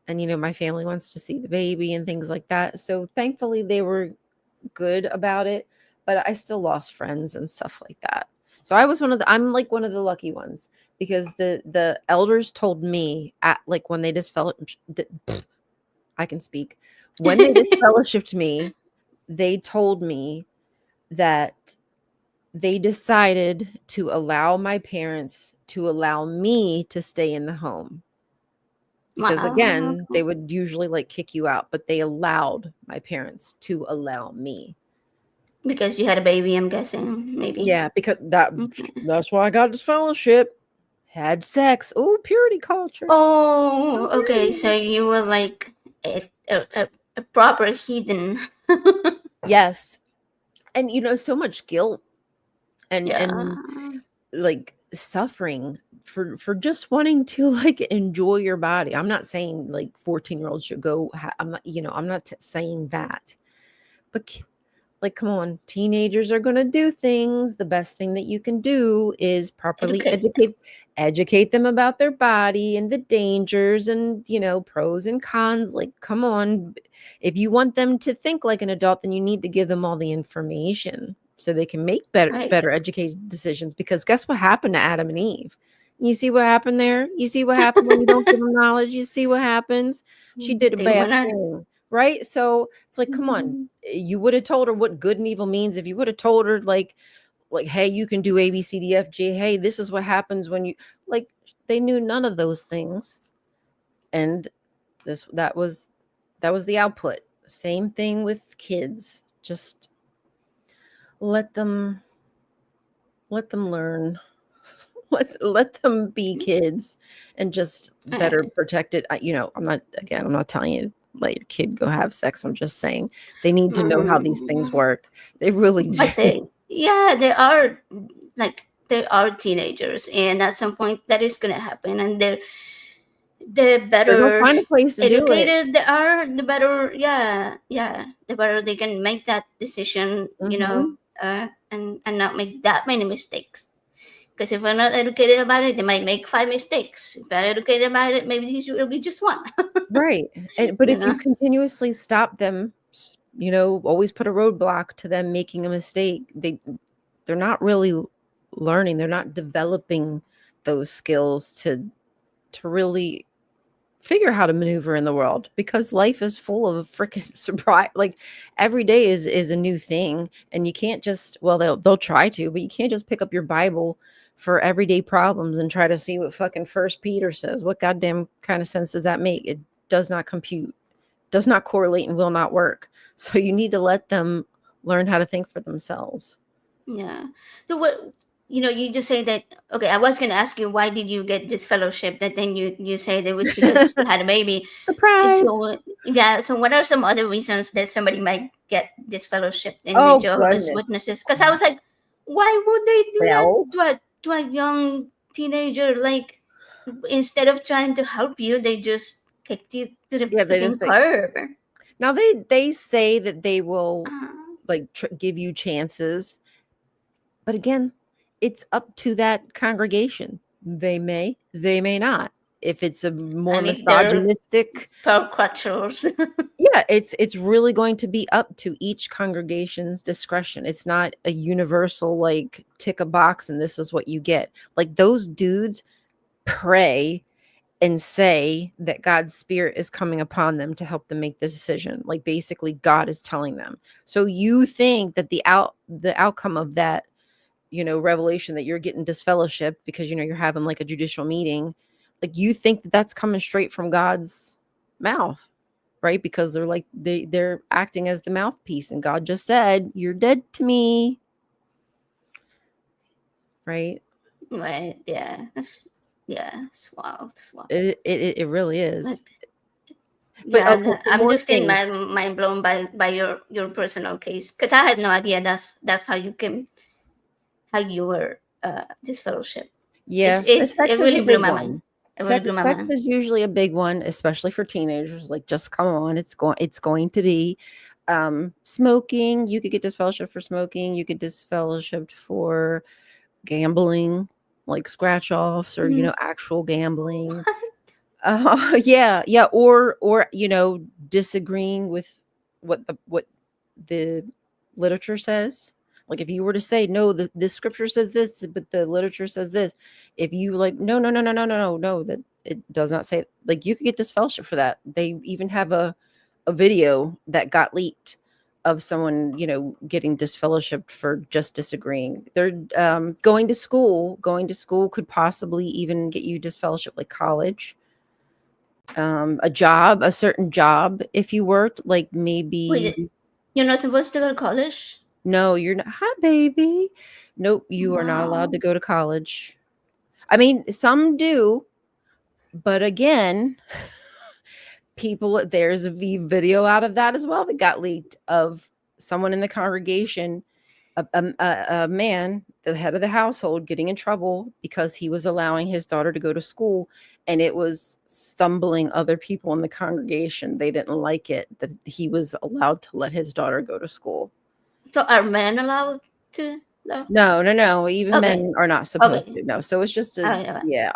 and you know my family wants to see the baby and things like that. So thankfully they were good about it, but I still lost friends and stuff like that. So I'm like one of the lucky ones, because the elders told me at like when they just felt I can speak. When they disfellowshipped me, they told me that they decided to allow my parents to allow me to stay in the home, because Wow. again, they would usually like kick you out, but they allowed my parents to allow me. Because you had a baby, I'm guessing, maybe. Yeah, because Okay. that's why I got this fellowship. Had sex. Oh, purity culture. Oh, okay. So Oh. you were like a proper heathen. Yes. And you know, so much guilt and Yeah. like suffering for just wanting to like enjoy your body. I'm not saying like 14-year-olds should go I'm not, you know, I'm not saying that. But like, come on, teenagers are going to do things. The best thing that you can do is properly Educate. educate them about their body and the dangers and, you know, pros and cons. Like, come on. If you want them to think like an adult, then you need to give them all the information so they can make better Right. better educated decisions, because guess what happened to Adam and Eve? You see what happened there? You see what happened when you don't give them knowledge? You see what happens? She did a They bad wanna. thing, right? So it's like, come on. Mhm. You would have told her what good and evil means if you would have told her like, hey, you can do A, B, C, D, F, G. Hey, this is what happens when you like. They knew none of those things, and this that was the output. Same thing with kids. Just let them let them learn. Let them be kids and just better Right. protected. I'm not telling you let your kid go have sex. I'm just saying they need to know how these things Mhm. work. They really do. But they, yeah, they are like they are teenagers, and at some point that is gonna happen, and the They're gonna better find a place to do it. educated they are, the better, yeah, the better they can make that decision, Mhm. and not make that many mistakes. Because if we're not educated about it, they might make five mistakes. If they're educated about it, maybe this will be just one. Right. But you if you know? continuously stop them, always put a roadblock to them making a mistake, they're not really learning. They're not developing those skills to really figure how to maneuver in the world, because life is full of freaking surprise. Like every day is a new thing, and you can't just, well, they'll try to, but you can't just pick up your Bible for everyday problems and try to see what fucking First Peter says. What goddamn kind of sense does that make? It does not compute, does not correlate, and will not work. So you need to let them learn how to think for themselves. Yeah. So what, you just say that, okay, I was gonna ask you why did you get this fellowship, that then you said it was because you had a baby. It's Surprise. so, yeah, so what are some other reasons that somebody might get this fellowship in the Oh Jehovah's goodness. Witnesses? Because I was like, why would they do that Well, to a young teenager? Like, instead of trying to help you, they just kicked you to the yeah, they just freaking think. curb. Now they say that they will Uh, like give you chances, but again, it's up to that congregation. They may not. If it's a I more mean, they're misogynistic, pearl crutchers. yeah, it's really going to be up to each congregation's discretion. It's not a universal like tick a box and this is what you get. Like those dudes pray and say that God's spirit is coming upon them to help them make the decision. Like basically God is telling them. So you think that the outcome of that, revelation that you're getting disfellowship because you're having like a judicial meeting, like you think that that's coming straight from God's mouth, right? Because they're like they're acting as the mouthpiece and God just said, "You're dead to me." Right? Right, yeah. Yeah, it's wild. It's wild. It really is. Like, But yeah, okay, some I'm more just getting things. mind blown by your personal case, because I had no idea that's how you came, how you were this fellowship. Yes, It sex is really a blew big my mind. one. It really blew my Sex mind. is usually a big one, especially for teenagers. Like, just come on, it's going to be smoking. You could get disfellowship for smoking. You get disfellowshipped for gambling, like scratch offs or Mhm. actual gambling. Yeah, yeah, or disagreeing with what the literature says. Like if you were to say no, this scripture says this, but the literature says this. If you like, no, no, no, no, no, no, no, no, that it does not say. Like you could get disfellowship for that. They even have a video that got leaked of someone getting disfellowshipped for just disagreeing. They're going to school. Going to school could possibly even get you disfellowship, like college, a certain job. If you worked, like maybe, Wait, you're not supposed to go to college? no, you're not. Hi, baby. Nope, you are not allowed to Wow. go to college. I mean, some do, but again, there's a video out of that as well that got leaked of someone in the congregation, a man, the head of the household, getting in trouble because he was allowing his daughter to go to school, and it was stumbling other people in the congregation. They didn't like it that he was allowed to let his daughter go to school. So are men allowed to, though? No, no, no. Even Okay. men are not supposed Okay. to. No. So it's just Oh, yeah. yeah,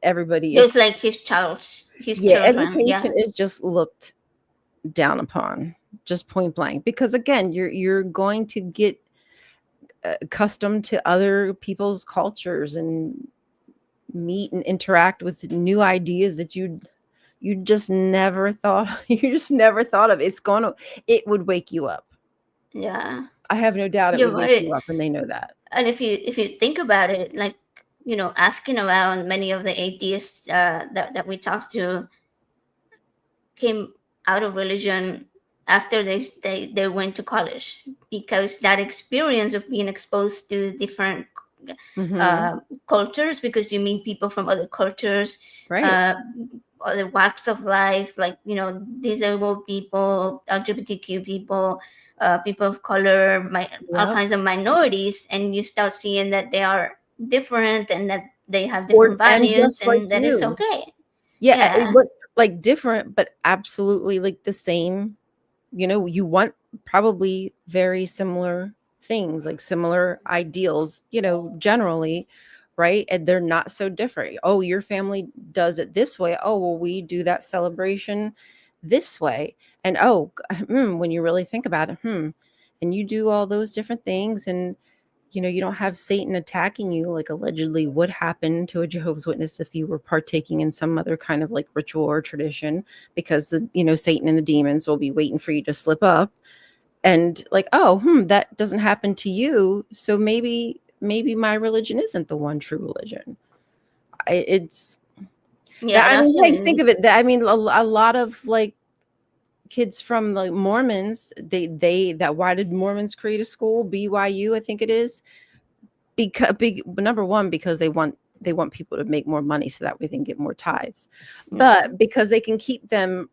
everybody It is, was like his yeah, children. education Yeah. is just looked down upon, just point blank, because again, you're going to get accustomed to other people's cultures and meet and interact with new ideas that you just never thought you just never thought of. It would wake you up. Yeah. I have no doubt it You're would wake right. you up, and they know that. And if you think about it, like, asking around, many of the atheists that we talked to came out of religion after they went to college, because that experience of being exposed to different Mhm. uh, cultures, because you meet people from other cultures, Right. uh, other walks of life, like, disabled people, LGBTQ people, people of color, all Yep. kinds of minorities, and you start seeing that they are different, and that they have Or different and values, just like and that it's you. okay. Yeah, Yeah. but like different, but absolutely like the same. You want probably very similar things, like similar ideals, generally, right? And they're not so different. Oh, your family does it this way. Oh, well, we do that celebration this way. And when you really think about it, and you do all those different things, and you don't have Satan attacking you like allegedly would happen to a Jehovah's Witness if you were partaking in some other kind of like ritual or tradition, because Satan and the demons will be waiting for you to slip up. And like, oh, that doesn't happen to you, so maybe my religion isn't the one true religion. It's that, Yeah, I that's mean, like, think when. of it, that, I mean, a lot of like kids from like Mormons, that why did Mormons create a school, BYU, I think it is, because big number one, because they want people to make more money so that way they can get more tithes, Yeah. but because they can keep them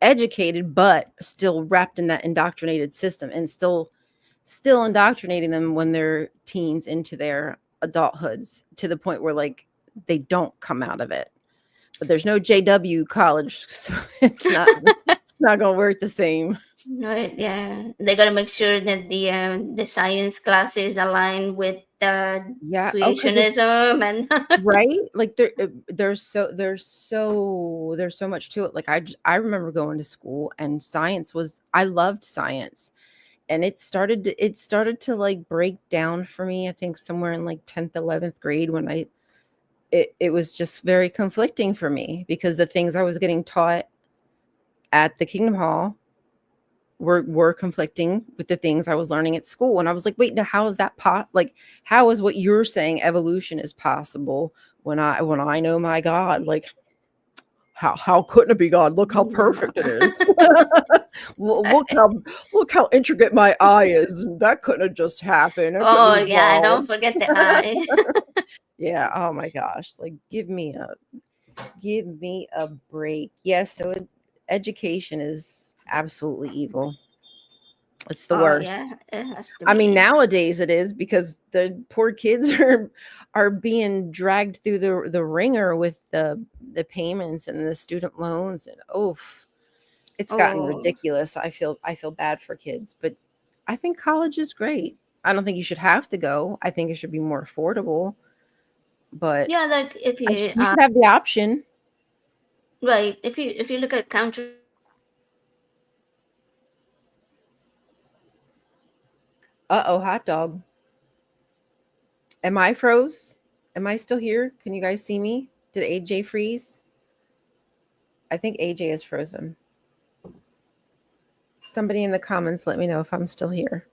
educated but still wrapped in that indoctrinated system, and still indoctrinating them when they're teens into their adulthoods, to the point where like they don't come out of it. But there's no JW college, so it's not gonna work the same. Right, yeah. They gotta make sure that the science classes align with the Yeah. Oh, because it's creationism and right, like there's so much to it. Like I remember going to school, and I loved science, and it started to like break down for me, I think somewhere in like 10th 11th grade, when it was just very conflicting for me, because the things I was getting taught at the Kingdom Hall were conflicting with the things I was learning at school. And I was like, wait, now how is that like, how is what you're saying evolution is possible when I know my God? Like, how couldn't it be God? Look how perfect it is. Look how intricate my eye is. That couldn't have just happened. It couldn't oh be yeah, God. don't forget the eye. Yeah. Oh my gosh. Like, give me a break. Yes. So education is absolutely evil. It's the Oh yeah, worst. it has to I mean, be. nowadays it is, because the poor kids are being dragged through the ringer with the payments and the student loans, and it's gotten Oh ridiculous. I feel bad for kids, but I think college is great. I don't think you should have to go. I think it should be more affordable, but yeah, like if you you should have the option. right, if you look at countries Uh-oh, hot dog. Am I froze? Am I still here? Can you guys see me? Did AJ freeze? I think AJ is frozen. Somebody in the comments let me know if I'm still here,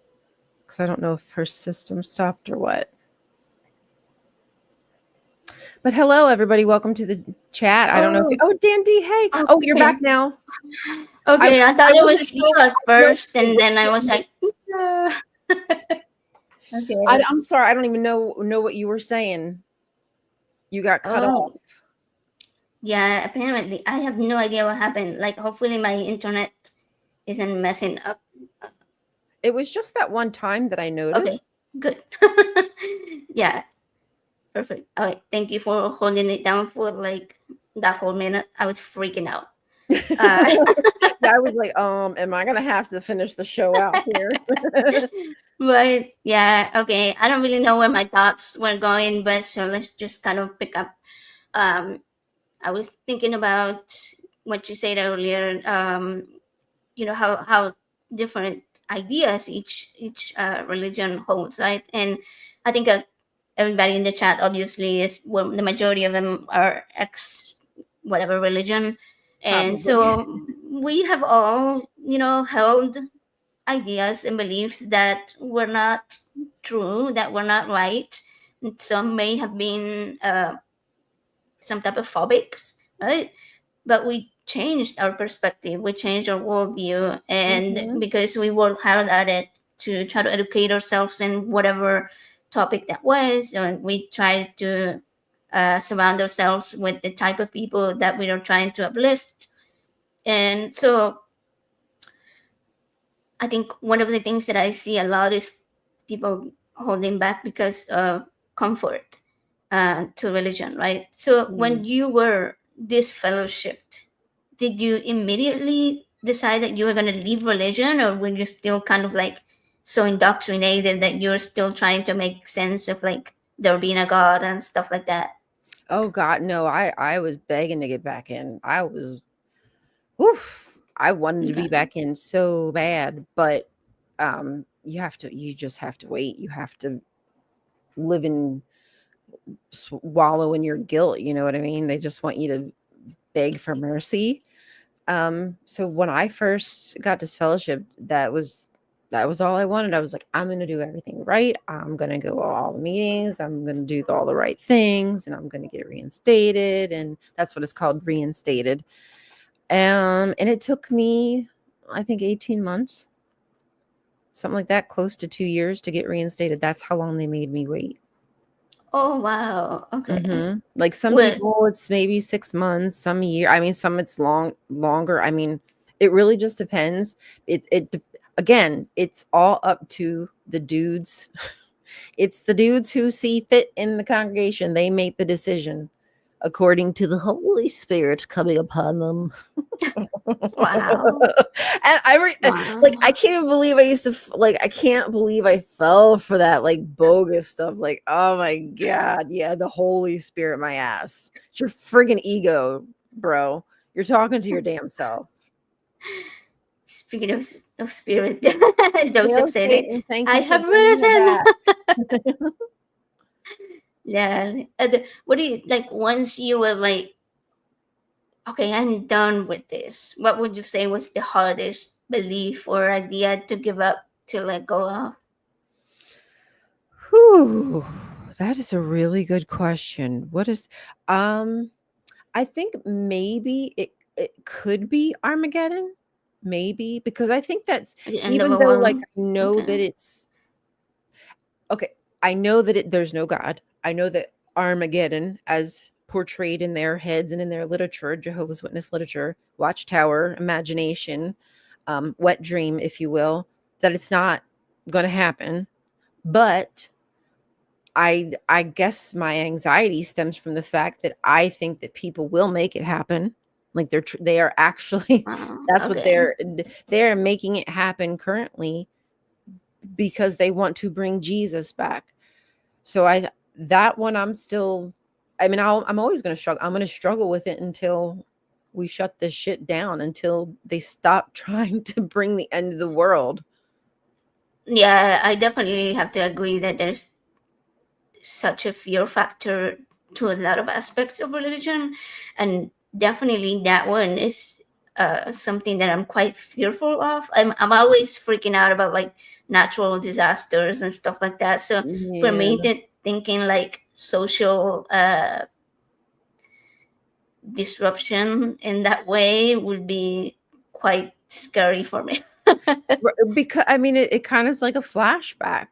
because I don't know if her system stopped or what. But hello, everybody. Welcome to the chat. I don't know if oh Dandy, hey. Oh, you're back okay. now. I Okay, I I thought it wasn't was you sure. at I know first, and then I was like, okay. I'm sorry. I don't even know what you were saying. You got cut Oh, off. yeah, apparently. I have no idea what happened. Like, hopefully my internet isn't messing up. It was just that one time that I Okay, noticed. good. Yeah, perfect. All right, thank you for holding it down for like that whole minute. I was freaking out. Uh, Yeah, I was like, am I gonna have to finish the show out here? but yeah, okay. I don't really know where my thoughts were going, but so let's just kind of pick up. Um, I was thinking about what you said earlier. How different ideas each religion holds, right? And I think everybody in the chat obviously is, well, the majority of them are ex whatever religion, and Probably. so we have all, held ideas and beliefs that were not true, that were not right. Some may have been some type of phobics, right? But we changed our perspective, we changed our worldview, and Hmm. because we worked hard at it to try to educate ourselves in whatever topic that was, and we tried to surround ourselves with the type of people that we are trying to uplift. And so I think one of the things that I see a lot is people holding back because of comfort to religion, right? So when Mm. you were disfellowshipped, did you immediately decide that you were going to leave religion, or were you still kind of like so indoctrinated that you're still trying to make sense of like there being a God and stuff like that? Oh God, no! I was begging to get back in. I was, oof! I wanted to be Okay. back in so bad, but you have to. You just have to wait. You have to live in wallow in your guilt. You know what I mean? They just want you to beg for mercy. So when I first got disfellowship, that was all I wanted. I was like, I'm gonna do everything right. I'm gonna go to all the meetings. I'm gonna do all the right things, and I'm gonna get reinstated. And that's what it's called, reinstated. And it took me, I think, 18 months, something like that, close to 2 years to get reinstated. That's how long they made me wait. Oh wow. Okay. Like some Well, people, it's maybe 6 months, some a year. I mean, some it's longer. I mean, it really just depends. Again, it's all up to the dudes. It's the dudes who see fit in the congregation. They make the decision according to the Holy Spirit coming upon them. wow. And like Wow. I can't even believe I used to like I can't believe I fell for that like bogus stuff. Like, oh my god, yeah, the Holy Spirit, my ass. It's your friggin' ego, bro. You're talking to your damn self. Speaking of spirit, Joseph Hail said it. Satan, thank I you for have bringing her risen. back. Yeah. What do you like once you were like, okay, I'm done with this? What would you say was the hardest belief or idea to give up, to let go of? Whew, that is a really good question. What is um I think maybe it could be Armageddon. Maybe because I think that's, The end of even a though like one. I know Okay. that it's okay, I know that there's no God. I know that Armageddon, as portrayed in their heads and in their literature, Jehovah's Witness literature, Watchtower, imagination, wet dream, if you will, that it's not going to happen. But I guess my anxiety stems from the fact that I think that people will make it happen. Like they are actually Wow. that's what Okay. they're making it happen currently because they want to bring Jesus back. So that one I'm still, I mean, I'm always going to struggle. I'm going to struggle with it until we shut this shit down, until they stop trying to bring the end of the world. Yeah, I definitely have to agree that there's such a fear factor to a lot of aspects of religion, and definitely that one is something that I'm quite fearful of. I'm always freaking out about like natural disasters and stuff like that. So for me, Yeah. to thinking like social disruption in that way would be quite scary for me. Because I mean, it kind of is like a flashback.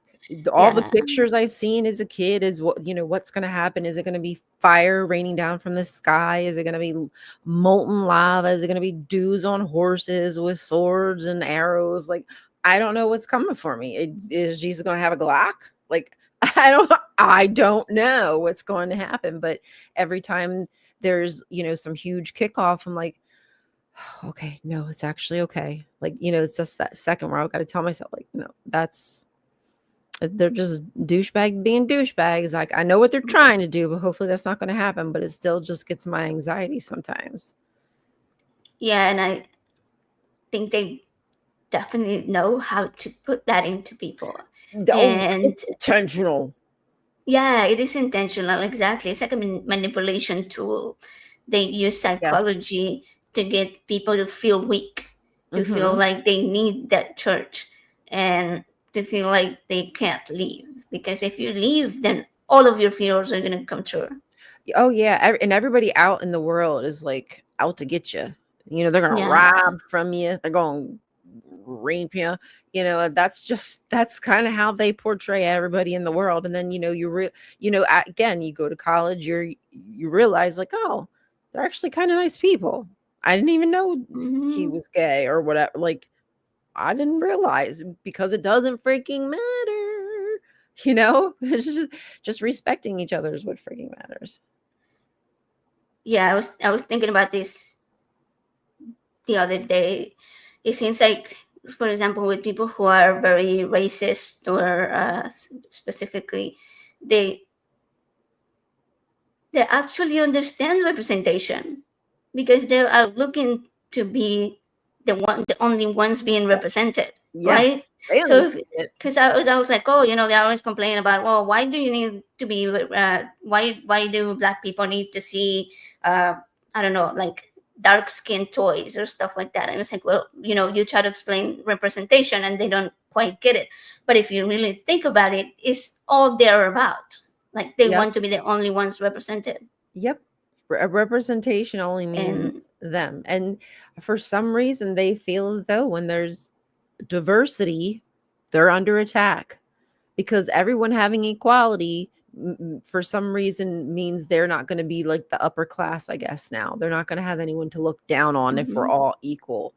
All the Yeah. pictures I've seen as a kid is what's going to happen. Is it going to be fire raining down from the sky? Is it going to be molten lava? Is it going to be dudes on horses with swords and arrows? Like, I don't know what's coming for me. Is Jesus going to have a Glock? Like, I don't know what's going to happen. But every time there's some huge kickoff, I'm like, okay, no, it's actually okay. Like, it's just that second where I've got to tell myself, like, no, they're just douchebag being douchebags. Like, I know what they're trying to do, but hopefully that's not going to happen. But it still just gets my anxiety sometimes. Yeah, and I think they definitely know how to put that into people. Oh, And it's intentional. Yeah, it is intentional. Exactly. It's like a manipulation tool. They use Yes. psychology to get people to feel weak, to feel Mm-hmm. like they need that church, and to feel like they can't leave. Because if you leave, then all of your fears are going to come true. Oh yeah, and everybody out in the world is like out to get you. You know, they're gonna Yeah. rob from you. They're gonna rape you. You know, that's kind of how they portray everybody in the world. And then again, you go to college, you realize like, oh, they're actually kind of nice people. I didn't even know he Hmm. was gay or whatever. Like, I didn't realize because it doesn't freaking matter. You know, it's just respecting each other is what freaking matters. Yeah, I was thinking about this the other day. It seems like, for example, with people who are very racist or specifically, they they actually understand representation because they are looking to be the only ones being represented, Yes, right? they So understand it. because I was like, oh, they're always complaining about, well, why do you need to be why do black people need to see uh I don't know, like dark skin toys or stuff like that. And it's like, well, you try to explain representation and they don't quite get it. But if you really think about it, it's all they're about. Like they Yep, want to be the only ones represented. yep. Representation only And means them, and for some reason, they feel as though when there's diversity, they're under attack because everyone having equality, for some reason, means they're not gonna be like the upper class, I guess now. They're not gonna have anyone to look down on if we're mhm. all equal.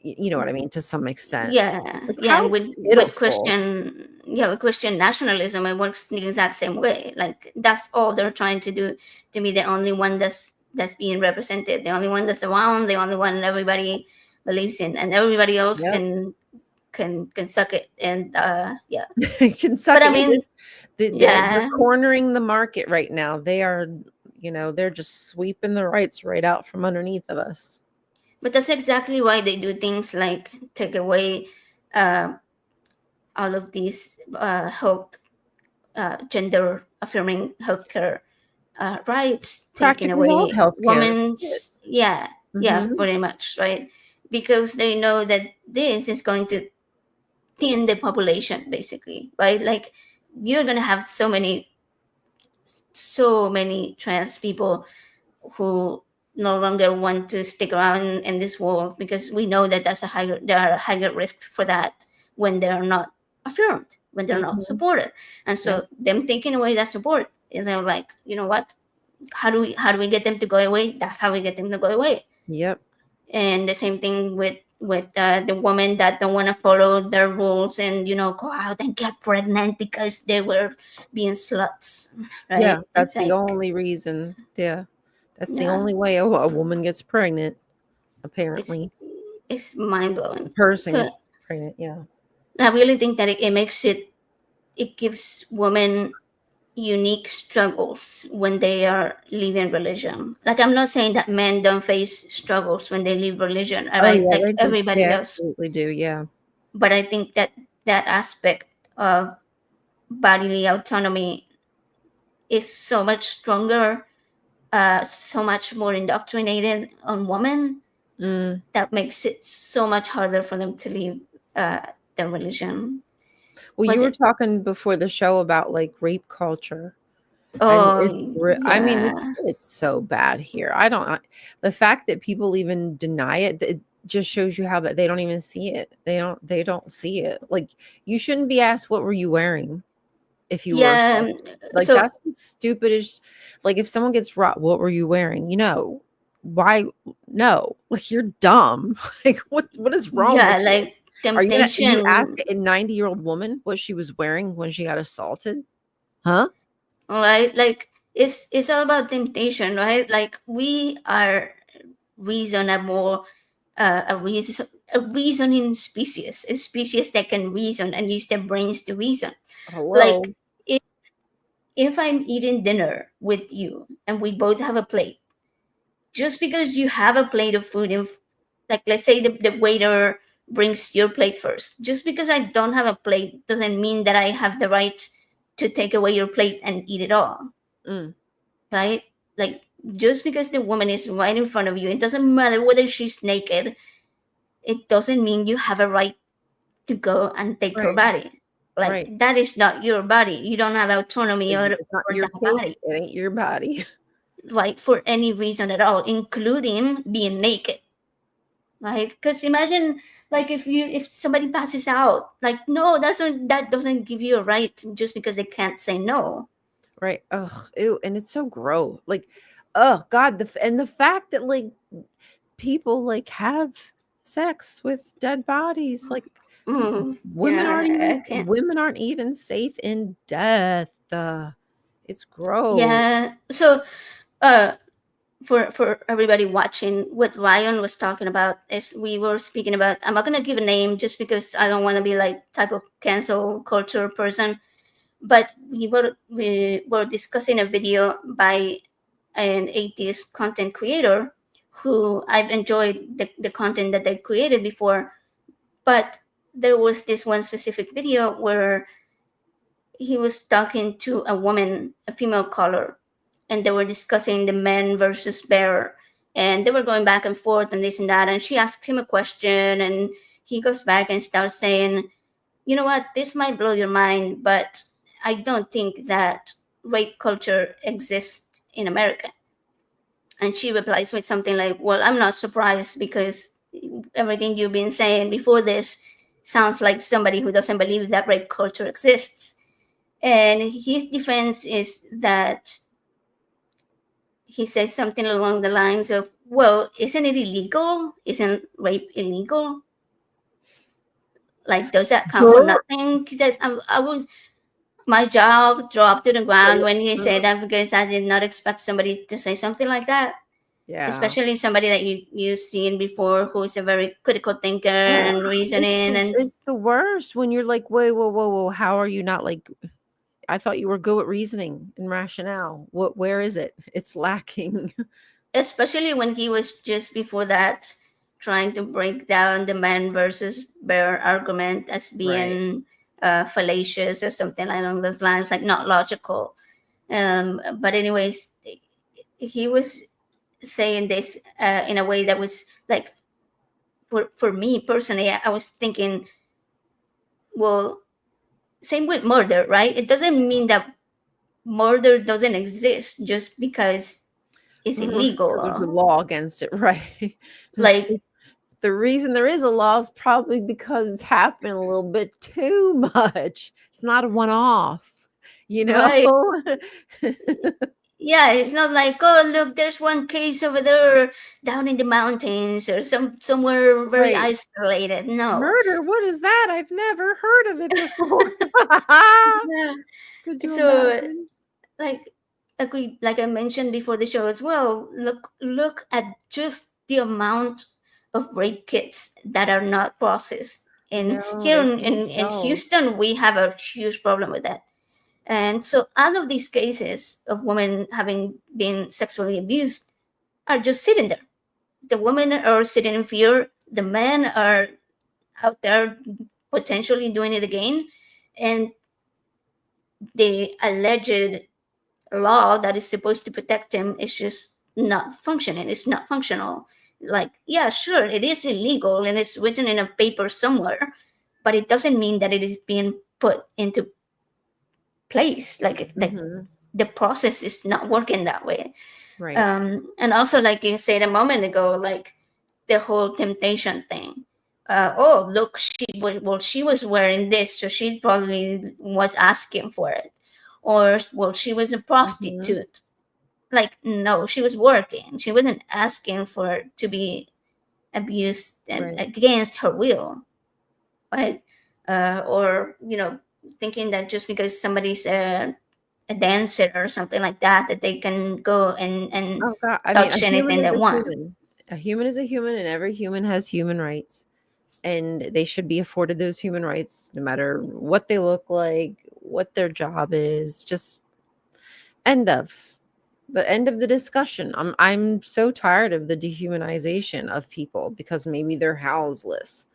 You know what I mean? To some extent. Yeah, Like, yeah, and how with pitiful. Christian, yeah, with Christian nationalism, it works the exact same way. Like that's all they're trying to do, to be the only one that's being represented, the only one that's around, the only one everybody believes in, and everybody else Yep. can suck it. And yeah, Can but suck I it. mean, They're yeah, cornering the market right now. They are, they're just sweeping the rights right out from underneath of us. but that's exactly why they do things like take away uh, all of these health, gender affirming healthcare rights, taking Practically all away healthcare. women's, yeah, yeah, Mm-hmm. pretty much, right? Because they know that this is going to thin the population, basically, right? Like you're gonna have so many trans people who no longer want to stick around in this world because we know that there are higher risks for that when they're not affirmed, when they're not Mm-hmm. supported. And Yep. so them taking away that support, is they're like, you know what, how do we get them to go away? That's how we get them to go away. Yep. And the same thing with the women that don't want to follow their rules and go out and get pregnant because they were being sluts, Yeah. right? That's It's the like, only reason. Yeah. That's the yeah, only way a woman gets pregnant, it's apparently. it's A mind-blowing. person So gets pregnant. Yeah. I really think that it makes it gives women unique struggles when they are leaving religion. Like I'm not saying that men don't face struggles when they leave religion, all Oh, right? yeah. Like They do. everybody They does. absolutely do. Yeah. But I think that that aspect of bodily autonomy is so much stronger, so much more indoctrinated on women, Mm. that makes it so much harder for them to leave uh, their religion. Well, you But were talking before the show about like rape culture. And oh I mean, yeah, it's so bad here. The fact that people even deny it, it just shows you how that they don't even see it. They don't see it. Like, you shouldn't be asked what were you wearing if you were yeah. assaulted. Like, So that's the stupidest. Like, if someone gets robbed, what were you wearing? Why? No, like, you're dumb. Like, what is wrong with yeah, you? like You ask temptation, a 90-year-old woman what she was wearing when she got assaulted? Huh? right? Like it's all about temptation, right? Like we are reasonable, a reasoning species, a species that can reason and use their brains to reason. Like Hello. if, if I'm eating dinner with you and we both have a plate, just because you have a plate of food in, like let's say the waiter brings your plate first, just because I don't have a plate doesn't mean that I have the right to take away your plate and eat it all, Mm, right? Like, just because the woman is right in front of you, it doesn't matter whether she's naked, it doesn't mean you have a right to go and take her right, body. Like, right. that is not your body. You don't have autonomy It's not over your that cake. body, It ain't your body. right? For any reason at all, including being naked, right? Because imagine, like, if somebody passes out, like, no, that doesn't give you a right just because they can't say no. Right. Ugh. Ew. And it's so gross. Like, oh God. And the fact that like people like have sex with dead bodies, like Yeah, I can't. women aren't even safe in death. It's gross. Yeah. So, uh, for everybody watching, what Ryan was talking about is, we were speaking about. I'm not gonna give a name just because I don't want to be like type of cancel culture person. But we were discussing a video by an atheist content creator who I've enjoyed the content that they created before. But there was this one specific video where he was talking to a woman, a female caller, and they were discussing the man versus bear, and they were going back and forth and this and that. And she asked him a question, and he goes back and starts saying, "You know what? This might blow your mind, but I don't think that rape culture exists in America." And she replies with something like, "Well, I'm not surprised because everything you've been saying before this sounds like somebody who doesn't believe that rape culture exists." And his defense is that he says something along the lines of, "Well, isn't it illegal? Isn't rape illegal? Like, does that count for nothing?" He said, I was, my jaw dropped to the ground when he said that, because I did not expect somebody to say something like that, Yeah. especially somebody that you've seen before, who is a very critical thinker and reasoning. And It's the worst when you're like, wait, whoa, whoa, whoa. How are you not like? I thought you were good at reasoning and rationale. Where is it? It's lacking. especially when he was just before that trying to break down the man versus bear argument as Right. being fallacious or something along those lines, like not logical. But anyways, he was saying this in a way that was like, for me personally, I was thinking, well, same with murder, right? It doesn't mean that murder doesn't exist just because it's Because there's a illegal. law against it, right? Like, The reason there is a law is probably because it's happened a little bit too much. It's not a one off, you know? right. Yeah, it's not like, oh, look, there's one case over there down in the mountains or somewhere very Right. isolated. No. Murder, what is that? I've never heard of it before. Yeah. Could you So, imagine? like like I mentioned before the show as well, look at just the amount of rape kits that are not processed. And No, here there's no in tells. Houston, we have a huge problem with that. And so out of these cases of women having been sexually abused are just sitting there. The women are sitting in fear. The men are out there potentially doing it again. And the alleged law that is supposed to protect them is just not functioning. It's not functional. Like, yeah, sure, it is illegal and it's written in a paper somewhere, but it doesn't mean that it is being put into place. Like Hmm. the process is not working that way. Right. And also, like you said a moment ago, like the whole temptation thing. Oh, look, she was wearing this, so she probably was asking for it. Or, well, she was a Hmm. prostitute. Like, no, she was working. She wasn't asking for to be abused and Right. against her will, right? Or, thinking that just because somebody's a dancer or something like that, that they can go and Oh God. I mean, a touch human anything is they a want. human. A human is a human, and every human has human rights. And they should be afforded those human rights no matter what they look like, what their job is. Just end of the end of the discussion. I'm so tired of the dehumanization of people because maybe they're houseless.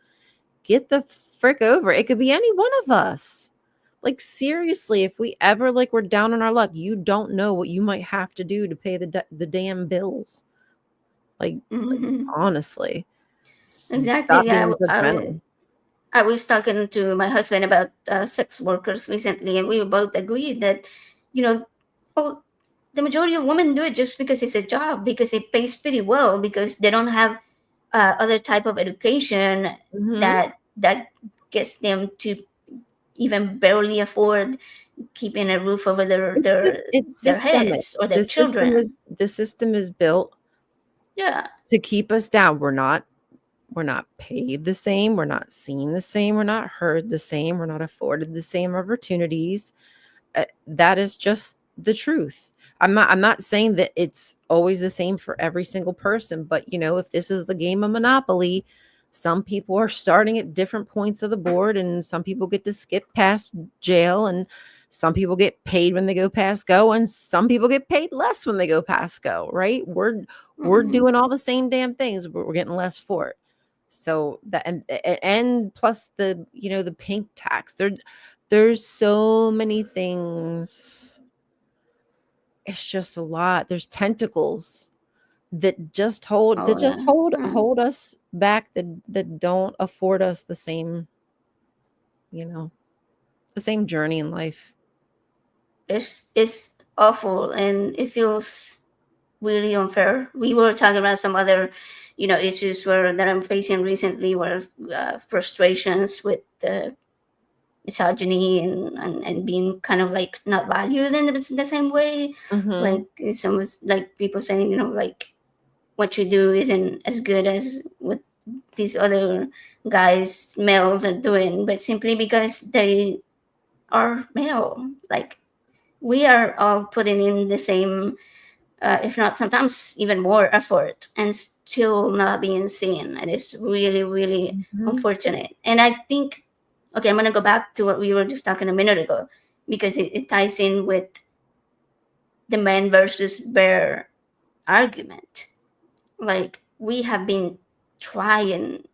Get the frick over it. It could be any one of us. Like seriously, if we ever like we're down on our luck, you don't know what you might have to do to pay the damn bills. Like Mhm. honestly, Exactly. stop Yeah, being judgmental. I was talking to my husband about sex workers recently, and we both agreed that, you know, well, the majority of women do it just because it's a job, because it pays pretty well, because they don't have other type of education Hmm. that gets them to even barely afford keeping a roof over It's their systemic. heads or their children. The system is built Yeah. to keep us down. We're not paid the same, we're not seen the same, we're not heard the same, we're not afforded the same opportunities. That is just the truth. I'm not saying that it's always the same for every single person, but you know, if this is the game of Monopoly, some people are starting at different points of the board, and some people get to skip past jail, and some people get paid when they go past go, and some people get paid less when they go past go, right? We're Hmm. doing all the same damn things, but we're getting less for it. So that and plus the, you know, the pink tax. There's so many things. It's just a lot. There's tentacles Oh yeah. Mm. hold us back, that don't afford us the same, you know, the same journey in life. It's awful, and it feels really unfair. We were talking about some other, issues where that I'm facing recently, where frustrations with misogyny and being kind of like not valued in the same way. Like Mhm. some, like people saying, like what you do isn't as good as what these other guys, males, are doing, but simply because they are male. Like we are all putting in the same, if not sometimes even more effort, and still not being seen. And it's really, really Mhm. unfortunate. And I think, okay, I'm going to go back to what we were just talking a minute ago, because it ties in with the man versus bear argument. Like, we have been trying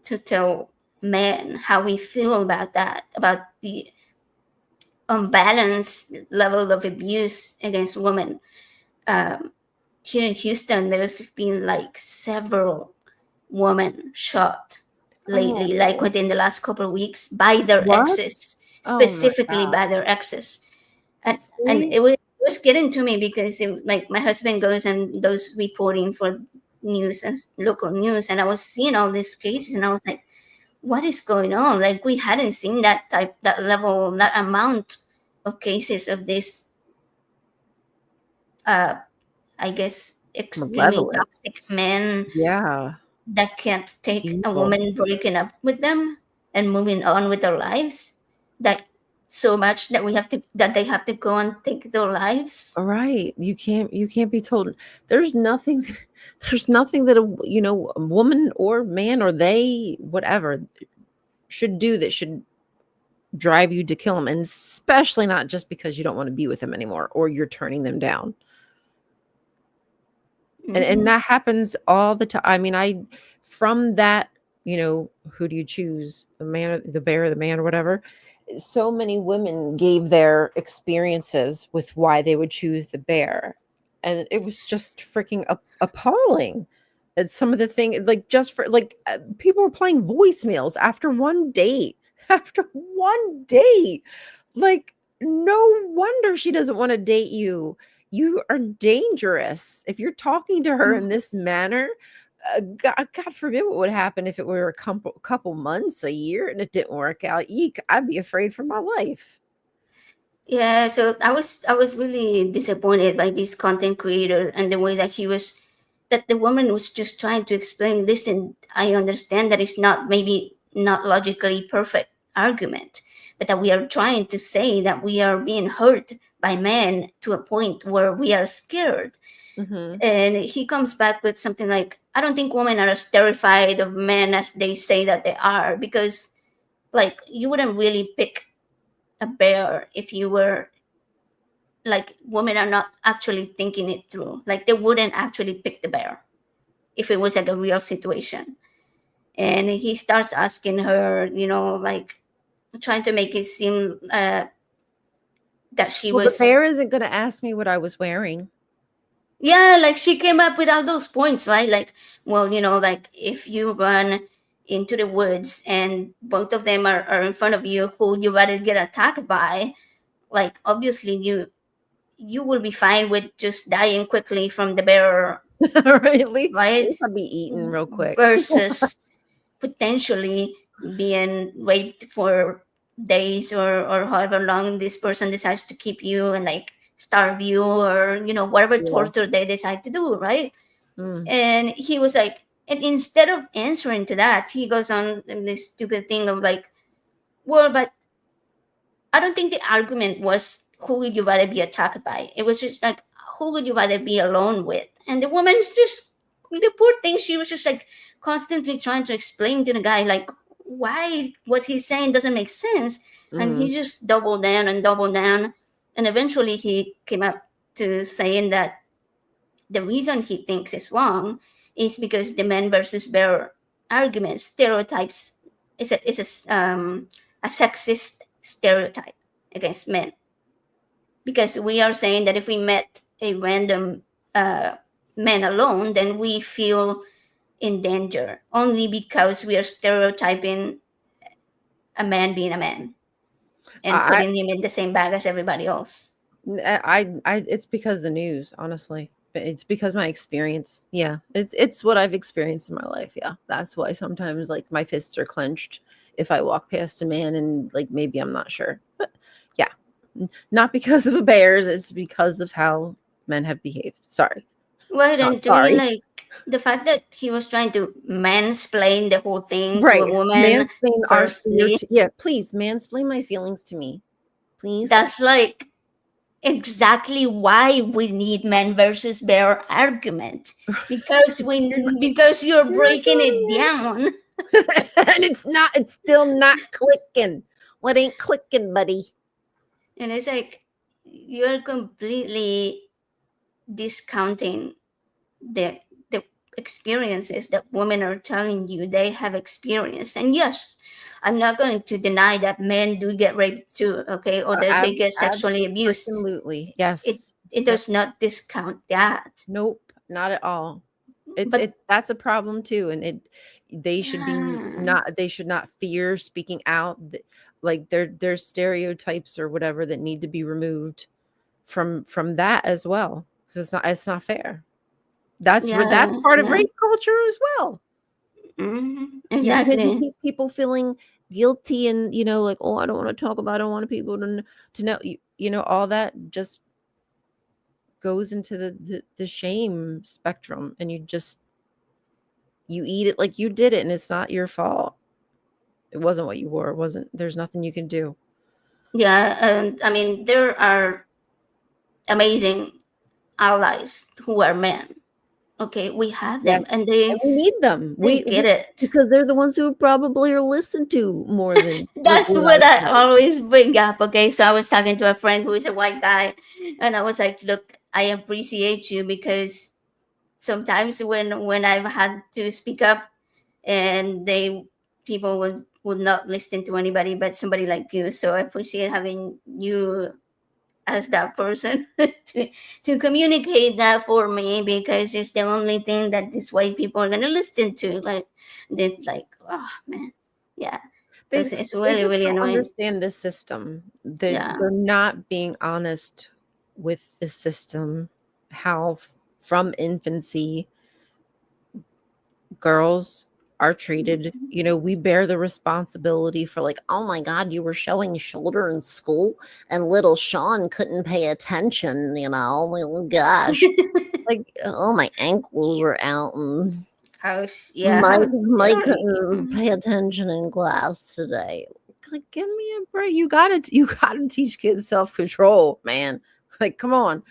to tell men how we feel about that, about the unbalanced level of abuse against women. Um, Here in Houston, there's been like several women shot lately, like Oh, within the last couple of weeks, by their what? exes, Oh my specifically god. by their exes. And See? it was getting to me, because like my husband goes and does reporting for news and local news, and I was seeing all these cases, and I was like, what is going on? Like, we hadn't seen that level, that amount of cases of this, uh I guess, extremely toxic Malevolence. men Yeah. that can't take a Evil. woman breaking up with them and moving on with their lives, that so much that they have to go and take their lives. Right. You can't be told. There's nothing there's nothing that you know, a woman or man or they whatever should do that should drive you to kill them, and especially not just because you don't want to be with them anymore or you're turning them down. And Hmm. that happens all the time. I mean, I from that, you know, who do you choose? The man, the bear, the man, or whatever. So many women gave their experiences with why they would choose the bear, and it was just freaking appalling. And some of the thing, like just for like people were playing voicemails after one date, after one date. Like, no wonder she doesn't want to date you. You are dangerous if you're talking to her in this manner. God forbid what would happen if it were a couple months, a year, and it didn't work out. Eek, I'd be afraid for my life. Yeah, so I was really disappointed by this content creator and the way that the woman was just trying to explain. Listen, I understand that it's not, maybe not logically perfect argument, but that we are trying to say that we are being hurt by men to a point where we are scared. Hmm. And he comes back with something like, I don't think women are as terrified of men as they say that they are, because like you wouldn't really pick a bear if you were, like, women are not actually thinking it through. Like, they wouldn't actually pick the bear if it was like a real situation. And he starts asking her, like, trying to make it seem that she Well, the was. bear isn't gonna ask me what I was wearing. Yeah, like she came up with all those points, right? Like, well, like if you run into the woods and both of them are in front of you, who you rather get attacked by? Like, obviously, you will be fine with just dying quickly from the bear, Right? At right? least I'll be eaten real quick. Versus potentially being raped for days, or however long this person decides to keep you and like starve you, or whatever Yeah. torture they decide to do, right? Mm. And he was like, and instead of answering to that, he goes on in this stupid thing of like, well, but I don't think the argument was who would you rather be attacked by. It was just like, who would you rather be alone with? And the woman's just, the poor thing, she was just like constantly trying to explain to the guy like why what he's saying doesn't make sense. And he Mm. just doubled down and doubled down. And eventually he came up to saying that the reason he thinks is wrong is because the man versus bear argument stereotypes is a sexist stereotype against men, because we are saying that if we met a random uh, man alone, then we feel in danger only because we are stereotyping a man being a man and I, putting him in the same bag as everybody else. it's because the news, honestly. It's because my experience. Yeah, it's what I've experienced in my life. Yeah, that's why sometimes like my fists are clenched if I walk past a man and like maybe I'm not sure. But yeah, not because of a bears. It's because of how men have behaved. Sorry, Right, not and to me, sorry. like the fact that he was trying to mansplain the whole thing to a Right, woman, mansplain our firstly, yeah. Please mansplain my feelings to me, please. that's like exactly why we need man versus bear argument, because You're not, you're you're not breaking it doing down. it. And it's not, it's still not clicking. What ain't clicking, buddy? And it's like you're completely discounting the the experiences that women are telling you they have experienced. And yes, I'm not going to deny that men do get raped too, okay, or that they get sexually abused. Absolutely. it Yes. it Yep. does not discount that. Nope. Not at all. But That's a problem too. And they should be yeah, not, they should not fear speaking out. Like there's stereotypes or whatever that need to be removed from that as well. Because it's not fair. That's yeah, part of yeah. rape culture as well. To Exactly. keep people feeling guilty and like, oh, I don't want to talk about, I don't want people to know, all that just goes into the shame spectrum, and you eat it like you did it, and it's not your fault. It wasn't what you wore. It wasn't, there's nothing you can do. Yeah, and I mean there are amazing allies who are men. Okay, we have Yes, them, and and we need them. they We get it. because they're the ones who probably are listened to more than That's what what I I say. always bring up. Okay, so I was talking to a friend who is a white guy, and I was like, "Look, I appreciate you because sometimes when I've had to speak up, and people would not listen to anybody but somebody like you. So I appreciate having you as that person to communicate that for me, because it's the only thing that these white people are gonna listen to. Like this, like, oh man, yeah, They it's they really just really don't annoying. understand this system. Yeah. They're not being honest with the system, how from infancy girls are treated. We bear the responsibility for, like, oh my god, you were showing shoulder in school and little Sean couldn't pay attention, oh gosh. Like, oh, my ankles were out and House, yeah, Mike how Mike dare couldn't you? pay attention in class today. Like, give me a break. You gotta teach kids self-control, man. Like, come on.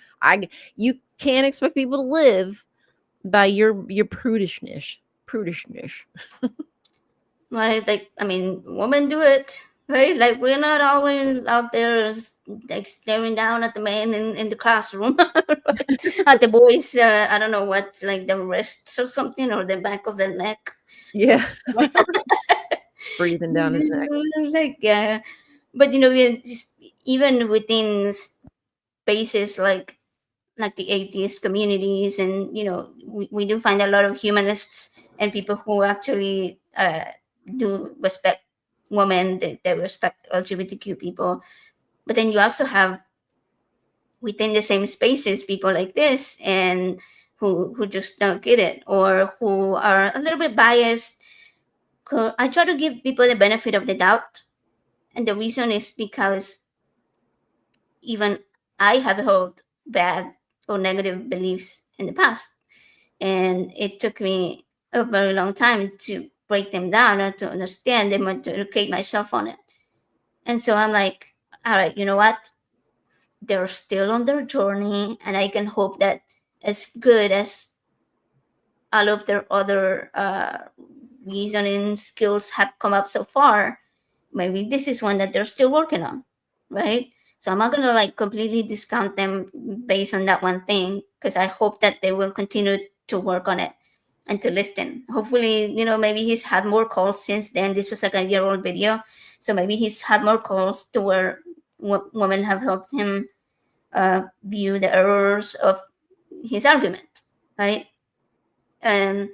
You can't expect people to live by your prudishness. Prudishness. Right? Like, I mean, women do it, right? Like, we're not always out there like staring down at the man in the classroom, right? At the boys, I don't know what, like the wrists or something, or the back of the neck. Or, Yeah. Breathing down his neck. like, but even within spaces like the atheist communities, and we do find a lot of humanists and people who actually do respect women, they respect LGBTQ people. But then you also have within the same spaces people like this, and who just don't get it, or who are a little bit biased. I try to give people the benefit of the doubt, and the reason is because even I have held bad or negative beliefs in the past, and it took me a very long time to break them down or to understand them and to educate myself on it. And so I'm like, all right, you know what? They're still on their journey, and I can hope that as good as all of their other reasoning skills have come up so far, maybe this is one that they're still working on, right? So I'm not gonna like completely discount them based on that one thing, because I hope that they will continue to work on it and to listen. Hopefully, maybe he's had more calls since then. This was like a year-old video, so maybe he's had more calls to where women have helped him view the errors of his argument, right? Um,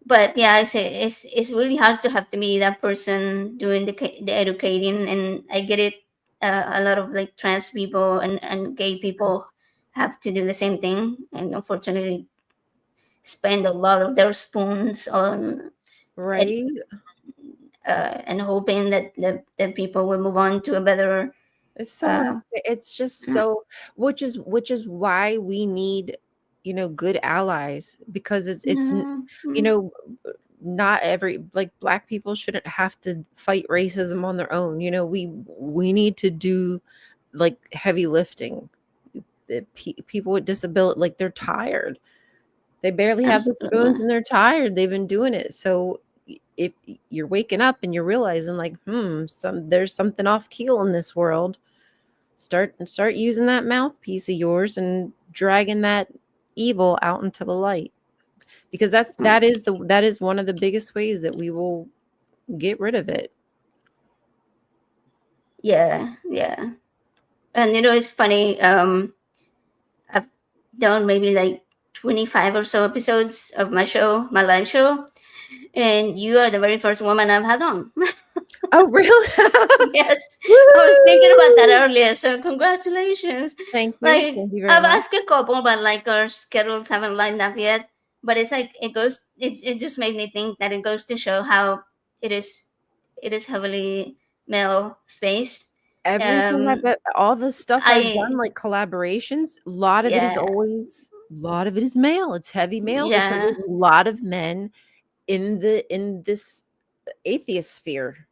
but yeah, I say it's really hard to have to be that person doing the educating, and I get it. A lot of like trans people and gay people have to do the same thing, and unfortunately, spend a lot of their spoons on it, Right. and hoping that the people will move on to a better. It's so Uh, it's just so, which is why we need, good allies, because you mm, know not every, like, black people shouldn't have to fight racism on their own. We need to do, like, heavy lifting. People with disability, like, they're tired. They barely have the spoons absolutely. and they're tired. They've been doing it. So if you're waking up and you're realizing, like, there's something off keel in this world, start using that mouthpiece of yours and dragging that evil out into the light, because that is one of the biggest ways that we will get rid of it. Yeah, yeah. And it's funny. I've done maybe like 25 or so episodes of my show, my live show, and you are the very first woman I've had on. Oh, really? Yes, I was thinking about that Woo! earlier. So congratulations. Thank you. Like Thank you very I've much. asked a couple, but like our schedules haven't lined up yet. But it's like it goes. It just made me think that it goes to show how it is. It is heavily male space. Every time Um, all the stuff I've done, I like collaborations, a lot of it is yeah, always a lot of it is male. It's heavy male because yeah. there's a lot of men in this atheist sphere.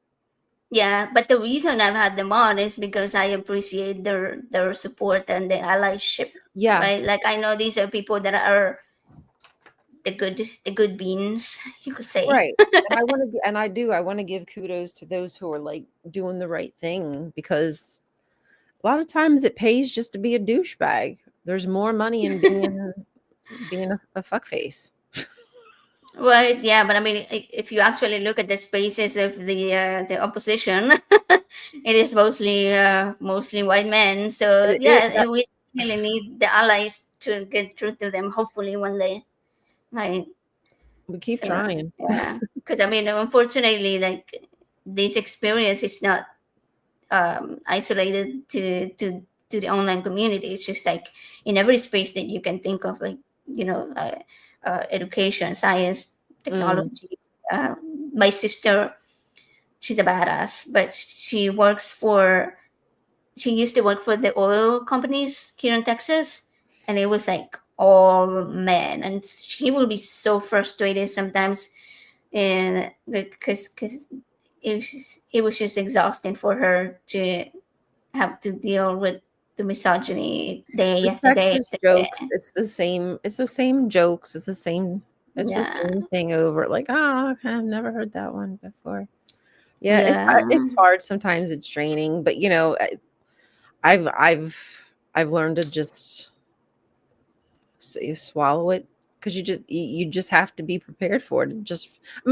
Yeah, but the reason I've had them on is because I appreciate their support and the allyship, Yeah, right? Like I know these are people that are the good beans, you could say. right. And I want to give kudos to those who are, like, doing the right thing, because a lot of times it pays just to be a douchebag. There's more money in being a fuckface. Right? Yeah, but I mean, if you actually look at the spaces of the opposition, it is mostly white men. So It yeah, we really need the allies to get through to them. Hopefully, one day, right? We keep So trying. yeah, because I mean, unfortunately, like this experience is not isolated to the online community. It's just like in every space that you can think of, like education, science, Mm. technology. Uh, my sister, she's a badass, but she used to work for the oil companies here in Texas, and it was like all men, and she will be so frustrated sometimes, and because it was just exhausting for her to have to deal with the misogyny day The after day sexist after jokes, day. it's the same jokes, it's the same Yeah, thing over, like, "Oh, okay, I've never heard that one before." Yeah, it's yeah, hard, sometimes it's draining, but, I've learned to just swallow it, because you just have to be prepared for it. Just,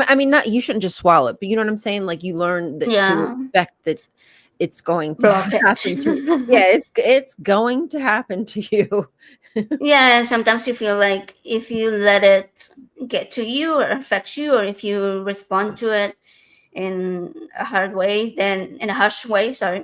I mean, not, you shouldn't just swallow it, but you know what I'm saying? Like, you learn that to yeah, expect that it's going to Block it. happen to, yeah, it's going to happen to you. Yeah, and sometimes you feel like if you let it get to you or affect you, or if you respond to it in a hard way, then in a harsh way, sorry,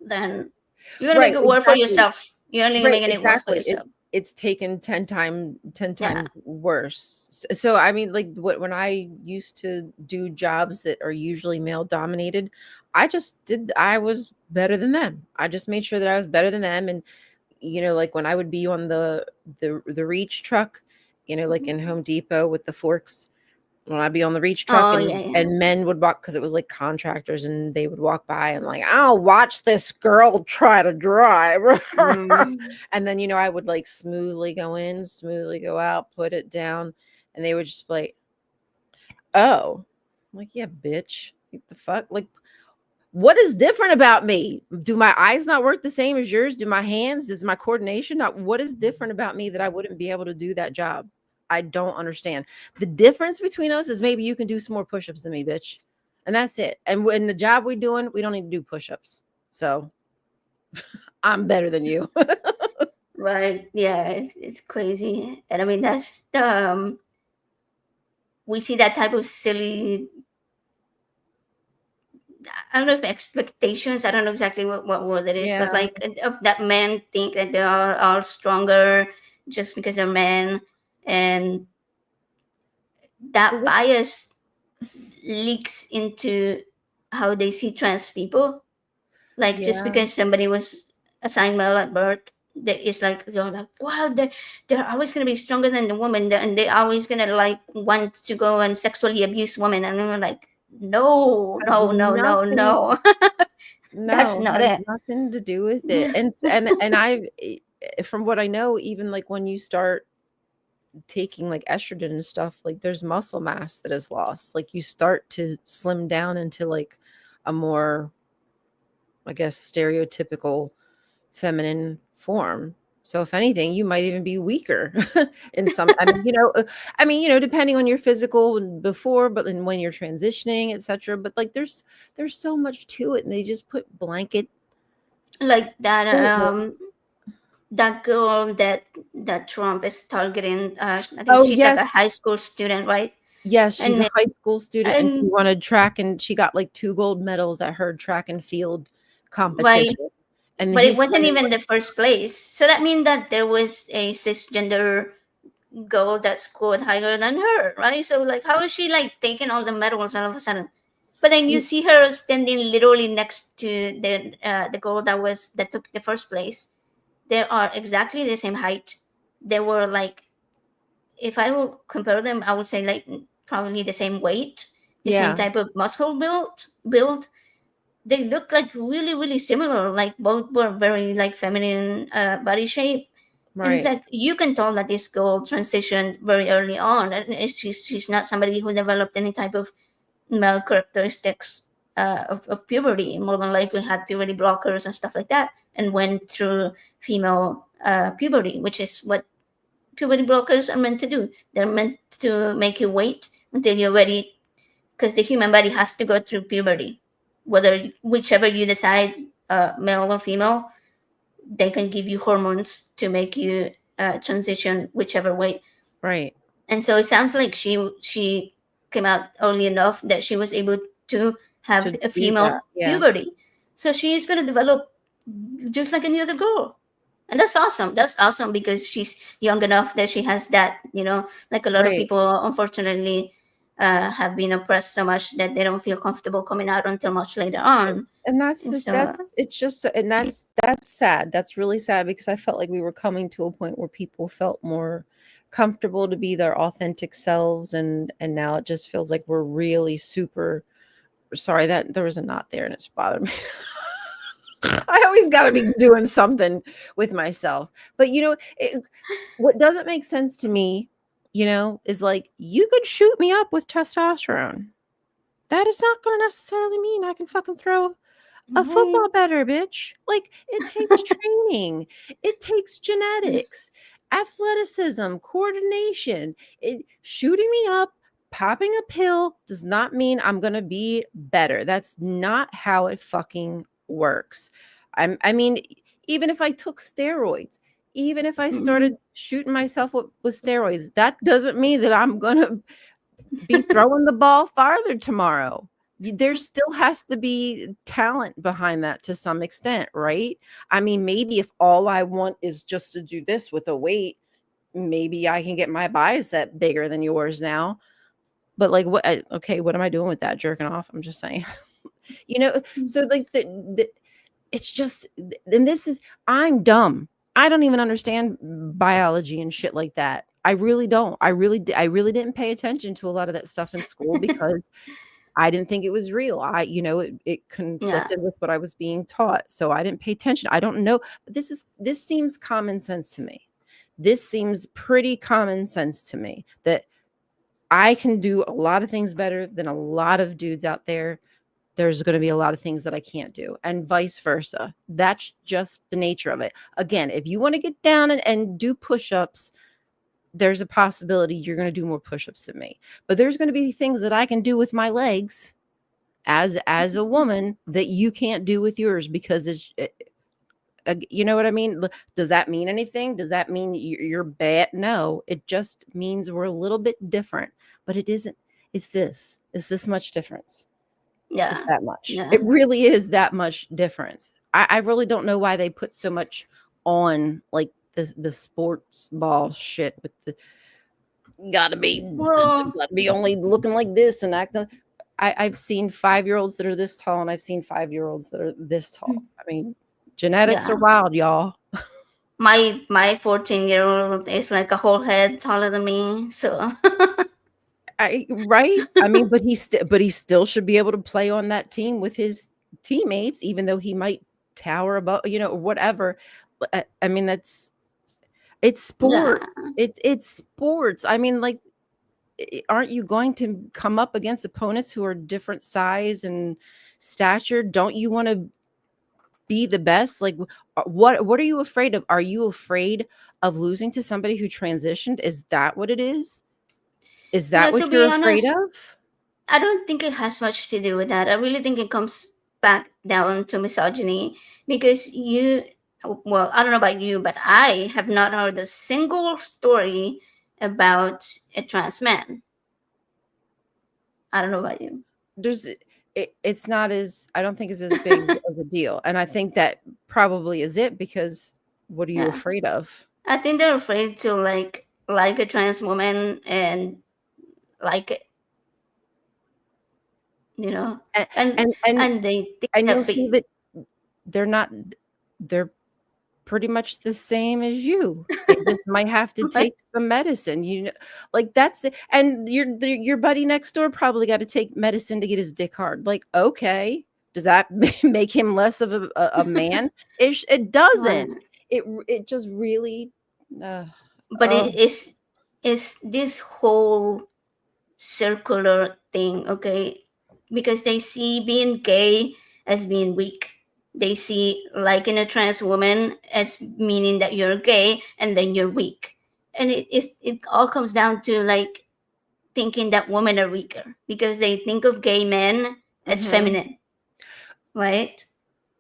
then you're gonna make Right, it work for exactly. yourself. You're only Right, making it work for exactly. yourself. It's taken 10 Yeah. times worse. So I mean, like, when I used to do jobs that are usually male dominated, I was better than them. I just made sure that I was better than them. And like when I would be on the reach truck, like in Home Depot with the forks, when I'd be on the reach truck Oh yeah, and yeah. men would walk, because it was like contractors, and they would walk by and like, I'll watch this girl try to drive. Mm. And then I would like smoothly go in, smoothly go out, put it down, and they would just be like, oh. I'm like, yeah, bitch, what the fuck, like, what is different about me? Do my eyes not work the same as yours? Do my hands, is my coordination not, what is different about me that I wouldn't be able to do that job? I don't understand. The difference between us is maybe you can do some more push-ups than me, bitch. And that's it. And when the job we're doing, we don't need to do push-ups. So I'm better than you. Right. Yeah, it's crazy, and I mean that's the we see that type of silly. I don't know if expectations. I don't know exactly what word it is, but Yeah. like of that men think that they are all stronger just because they're men, and that Well, bias leaks into how they see trans people. Like just yeah. because somebody was assigned male at birth, that is like you're like, wow, they're always gonna be stronger than the woman, and they're always gonna like want to go and sexually abuse women, and we're like, no, Has no, no, no, nothing, no, that's no, not has it. nothing to do with it. And from what I know, even like when you start taking like estrogen and stuff, like there's muscle mass that is lost. Like you start to slim down into like a more, I guess, stereotypical feminine form. So if anything, you might even be weaker in some, depending on your physical and before, but then when you're transitioning, etc. But like there's so much to it, and they just put blanket Like that statements. that girl that Trump is targeting. I think Oh she's like a yes. high school student, right? Yes, she's a And high school student, and she and wanted track, and she got like 2 gold medals at her track and field right, competition. And but it he's wasn't saying even like, the first place. So that means that there was a cisgender girl that scored higher than her, right? So like, how is she like taking all the medals all of a sudden? But then you "Mm, see her standing literally next to the girl that took the first place. They are exactly the same height. They were like, if I will compare them, I would say like probably the same weight, the same yeah, type of muscle build. They look like really really similar. Like both were very like feminine body shape, and it's right, like you can tell that this girl transitioned very early on, and she's not somebody who developed any type of male characteristics of puberty. More than likely had puberty blockers and stuff like that, and went through female puberty, which is what puberty blockers are meant to do. They're meant to make you wait until you're ready, because the human body has to go through puberty, whether whichever you decide, male or female. They can give you hormones to make you transition whichever way. right, And so it sounds like she came out early enough that she was able to have to a do that, female yeah, puberty. So she is going to develop just like any other girl. And that's awesome. That's awesome because she's young enough that she has that, like a lot of right. people, unfortunately, have been oppressed so much that they don't feel comfortable coming out until much later on. And And so, that's it's just, and that's sad. That's really sad, because I felt like we were coming to a point where people felt more comfortable to be their authentic selves, and now it just feels like we're really super sorry that there was a knot there and it's bothered me. I always got to be doing something with myself. But what doesn't make sense to me, is like, you could shoot me up with testosterone. That is not going to necessarily mean I can fucking throw a right. football better, bitch. Like, it takes training, it takes genetics, athleticism, coordination. Shooting me up, popping a pill does not mean I'm going to be better. That's not how it fucking works. I mean, even if I took steroids, even if I Mhm. started shooting myself with steroids, that doesn't mean that I'm gonna be throwing the ball farther tomorrow. There still has to be talent behind that to some extent, right? I mean, maybe if all I want is just to do this with a weight, maybe I can get my bicep bigger than yours now. But like, what? Okay, what am I doing with that? Jerking off? I'm just saying. So like it's just, and this is, I'm dumb. I don't even understand biology and shit like that. I really don't. I really didn't pay attention to a lot of that stuff in school because I didn't think it was real. It Yeah. conflicted with what I was being taught. So I didn't pay attention. I don't know. But this seems common sense to me. This seems pretty common sense to me that I can do a lot of things better than a lot of dudes out there. There's going to be a lot of things that I can't do, and vice versa. That's just the nature of it. Again, if you want to get down and do push-ups, there's a possibility you're going to do more push-ups than me. But there's going to be things that I can do with my legs as a woman that you can't do with yours because you know what I mean? Does that mean anything? Does that mean you're bad? No, it just means we're a little bit different, but it isn't. It's this much difference. It's Yeah. that much. Yeah. It really is that much difference. I really don't know why they put so much on like the sports ball shit with the gotta be Well, gotta be only looking like this and acting. I've seen 5-year-olds that are this tall, and I've seen 5-year-olds that are this tall. I mean, genetics are yeah. wild, y'all. My 14-year-old is like a whole head taller than me. So Right? I mean, but he still should be able to play on that team with his teammates, even though he might tower above, or whatever. I mean, it's yeah. sports. It's sports. I mean, like, aren't you going to come up against opponents who are different size and stature? Don't you want to be the best? Like, what are you afraid of? Are you afraid of losing to somebody who transitioned? Is that what it is? Is that To what you're be afraid honest, of? I don't think it has much to do with that. I really think it comes back down to misogyny because well, I don't know about you, but I have not heard a single story about a trans man. I don't know about you. There's it's not as, I don't think it's as big as a deal. And I think that probably is it, because what are you Yeah. afraid of? I think they're afraid to like a trans woman and like it, you know, And and and and, and they think and you'll that see that they're not, they're pretty much the same as you. They just might have to like, take some medicine, like that's it. And your buddy next door probably got to take medicine to get his dick hard. Like, okay, does that make him less of a man? It doesn't. It just really, uh, but oh, it is this whole circular thing, okay? Because they see being gay as being weak. They see liking a trans woman as meaning that you're gay and then you're weak. And it all comes down to like thinking that women are weaker because they think of gay men as mhm. feminine, right? So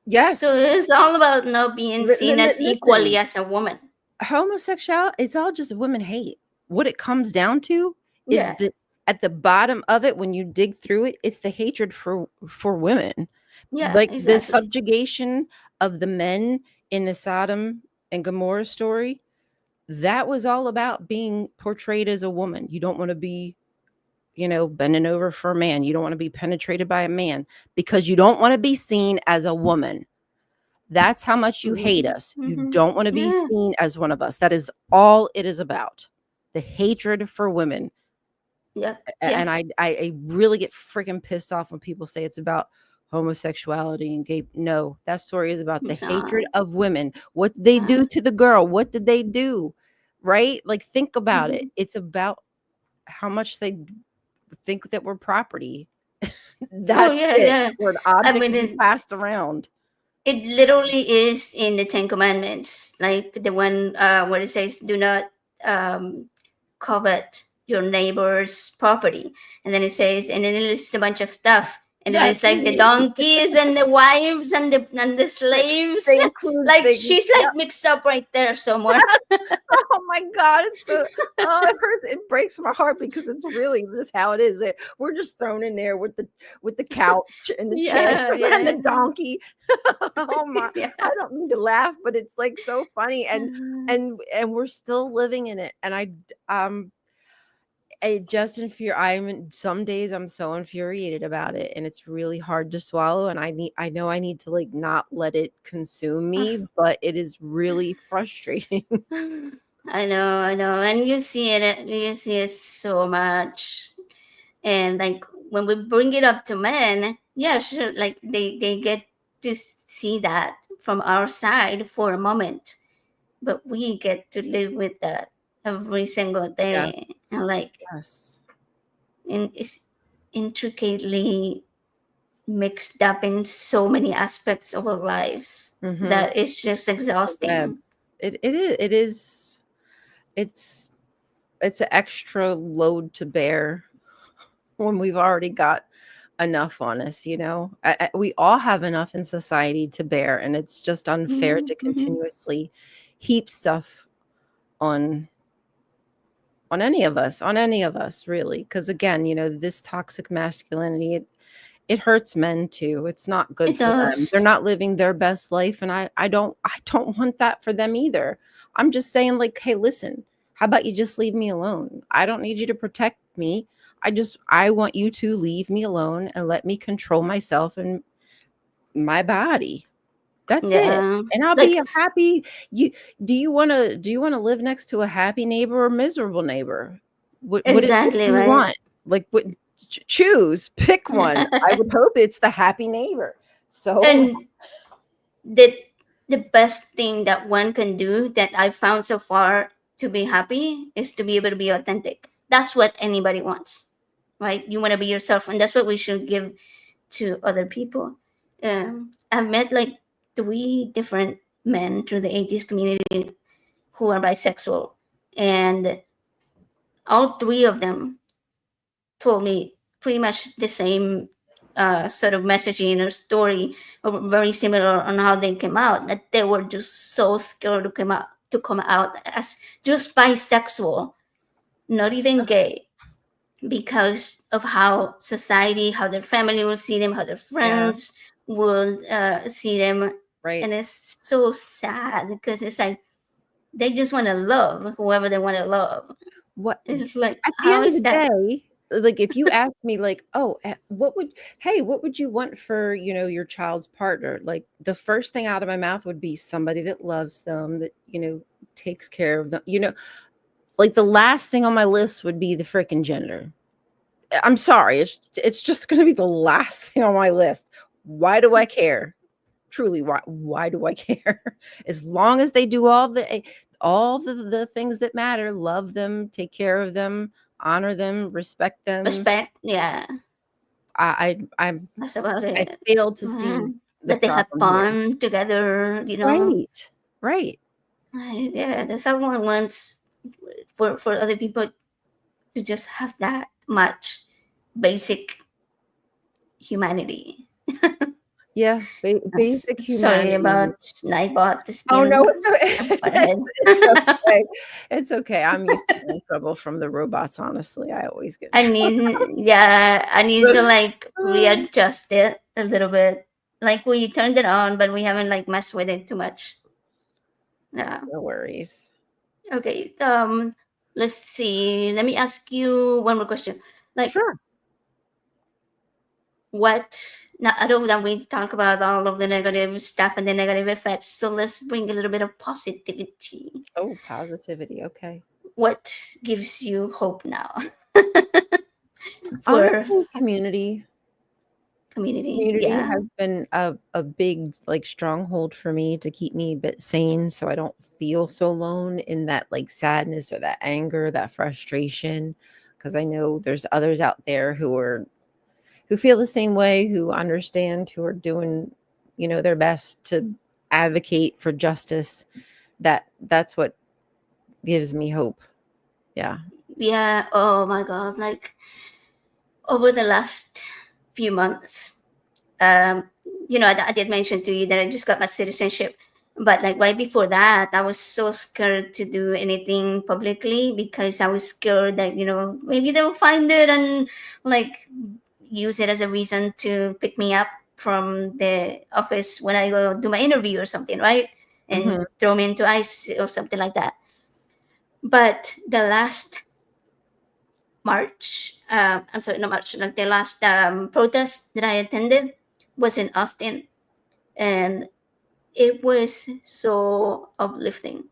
Yes. it's all about not being seen as equally Listen, as a woman. homosexuality, it's all just women hate. What it comes down to is Yeah, that at the bottom of it, when you dig through it, it's the hatred for women. yeah, Like the exactly. subjugation of the men in the Sodom and Gomorrah story, that was all about being portrayed as a woman. You don't want to be, bending over for a man. You don't want to be penetrated by a man because you don't want to be seen as a woman. That's how much you hate us. You Mm-hmm. don't want to be Yeah, seen as one of us. That is all it is about. The hatred for women. yeah, yeah. And I really get freaking pissed off when people say it's about homosexuality and gay. No, that story is about the hatred So, of women. What did they yeah. do to the girl? What did they do? Right? Like, think about it. Mm-hmm. It's about how much they think that we're property. Oh That's yeah, it. yeah. We're an I object mean, to be passed around. it literally is in the Ten Commandments, like the one where it says, "Do not um, covet your neighbor's property," and then it says, and then it lists a bunch of stuff And then it's That's like the me. donkeys and the wives and the slaves. They include Like things. she's like mixed up right there somewhere. Oh my God, it's so it hurts. It breaks my heart because it's really just how it is. We're just thrown in there with the couch and the chair Yeah, and the yeah. donkey. Oh my, Yeah. I don't mean to laugh, but it's like so funny and we're still living in it. And I just some days I'm so infuriated about it and it's really hard to swallow and I know I need to like not let it consume me, but it is really frustrating. I know, and you see it so much, and like when we bring it up to men, yeah, sure, like they get to see that from our side for a moment, but we get to live with that every single Yes. day, and like, Yes. and it's intricately mixed up in so many aspects of our lives Mhm. that it's just A web. exhausting. It is it's it's an extra load to bear when we've already got enough on us, you know? We all have enough in society to bear, and it's just unfair to Mm-hmm. continuously heap stuff on on any of us really, because again, you know, this toxic masculinity, it hurts men too. It's not good It for them. They're does. not living their best life, and I don't want that for them either. I'm just saying, like, hey, listen, how about you just leave me alone? I don't need you to protect me. I want you to leave me alone and let me control myself and my body. That's it. Yeah. And I'll be Like a happy you do you wanna live next to a happy neighbor or miserable neighbor? What exactly do you right. want? Like, what choose, pick one. I would hope it's the happy neighbor. So And the the best thing that one can do that I've found so far to be happy is to be able to be authentic. That's what anybody wants, right? You want to be yourself, and that's what we should give to other people. I've met like three different men through the atheist community who are bisexual, and all three of them told me pretty much the same sort of messaging or story, or very similar on how they came out. That they were just so scared to come out as just bisexual, not even gay, because of how society, how their family will see them, how their yeah, friends will see them, right. and it's so sad because it's like they just want to love whoever they want to love. What It's like, at the how end of is the that? day, like, if you ask me, like, "Oh, what would you want for, you know, your child's partner?" Like, the first thing out of my mouth would be somebody that loves them, that, you know, takes care of them, you know? Like, the last thing on my list would be the freaking gender. I'm sorry, it's just gonna be the last thing on my list. Why do I care? Truly, why do I care? As long as they do all the things that matter, love them, take care of them, honor them, respect them. Respect, yeah, I'm that's about I it. fail to see Mhm. the That they have problem here. fun together, you know. Right. Right. Yeah, that's how one wants for other people to just have that much basic humanity. Yeah, basic Sorry humanity. about Nightbot just Oh, no, being it's o a butthead. it's okay. It's okay. I'm used to getting in trouble from the robots, honestly. I always get in trouble. I need to like readjust it a little bit. Like we turned it on, but we haven't like messed with it too much. Yeah. No worries. Okay. Let's see. Let me ask you one more question. Like, Sure. what? Now, I know that we talk about all of the negative stuff and the negative effects. So let's bring a little bit of positivity. Oh, positivity, okay. What gives you hope now for Honestly, community. community? Community Yeah. has been a big, like, stronghold for me to keep me a bit sane so I don't feel so alone in that, like, sadness or that anger, that frustration. Because I know there's others out there who feel the same way, who understand, who are doing, you know, their best to advocate for justice. That's what gives me hope. Yeah. Yeah. Oh my God. Like over the last few months. Um, I did mention to you that I just got my citizenship, but like right before that, I was so scared to do anything publicly because I was scared that maybe they'll find it and like use it as a reason to pick me up from the office when I go do my interview or something, right? And Hmm. throw me into ice or something like that. But the last March, I'm sorry, not March, like the last protest that I attended was in Austin, and it was so uplifting.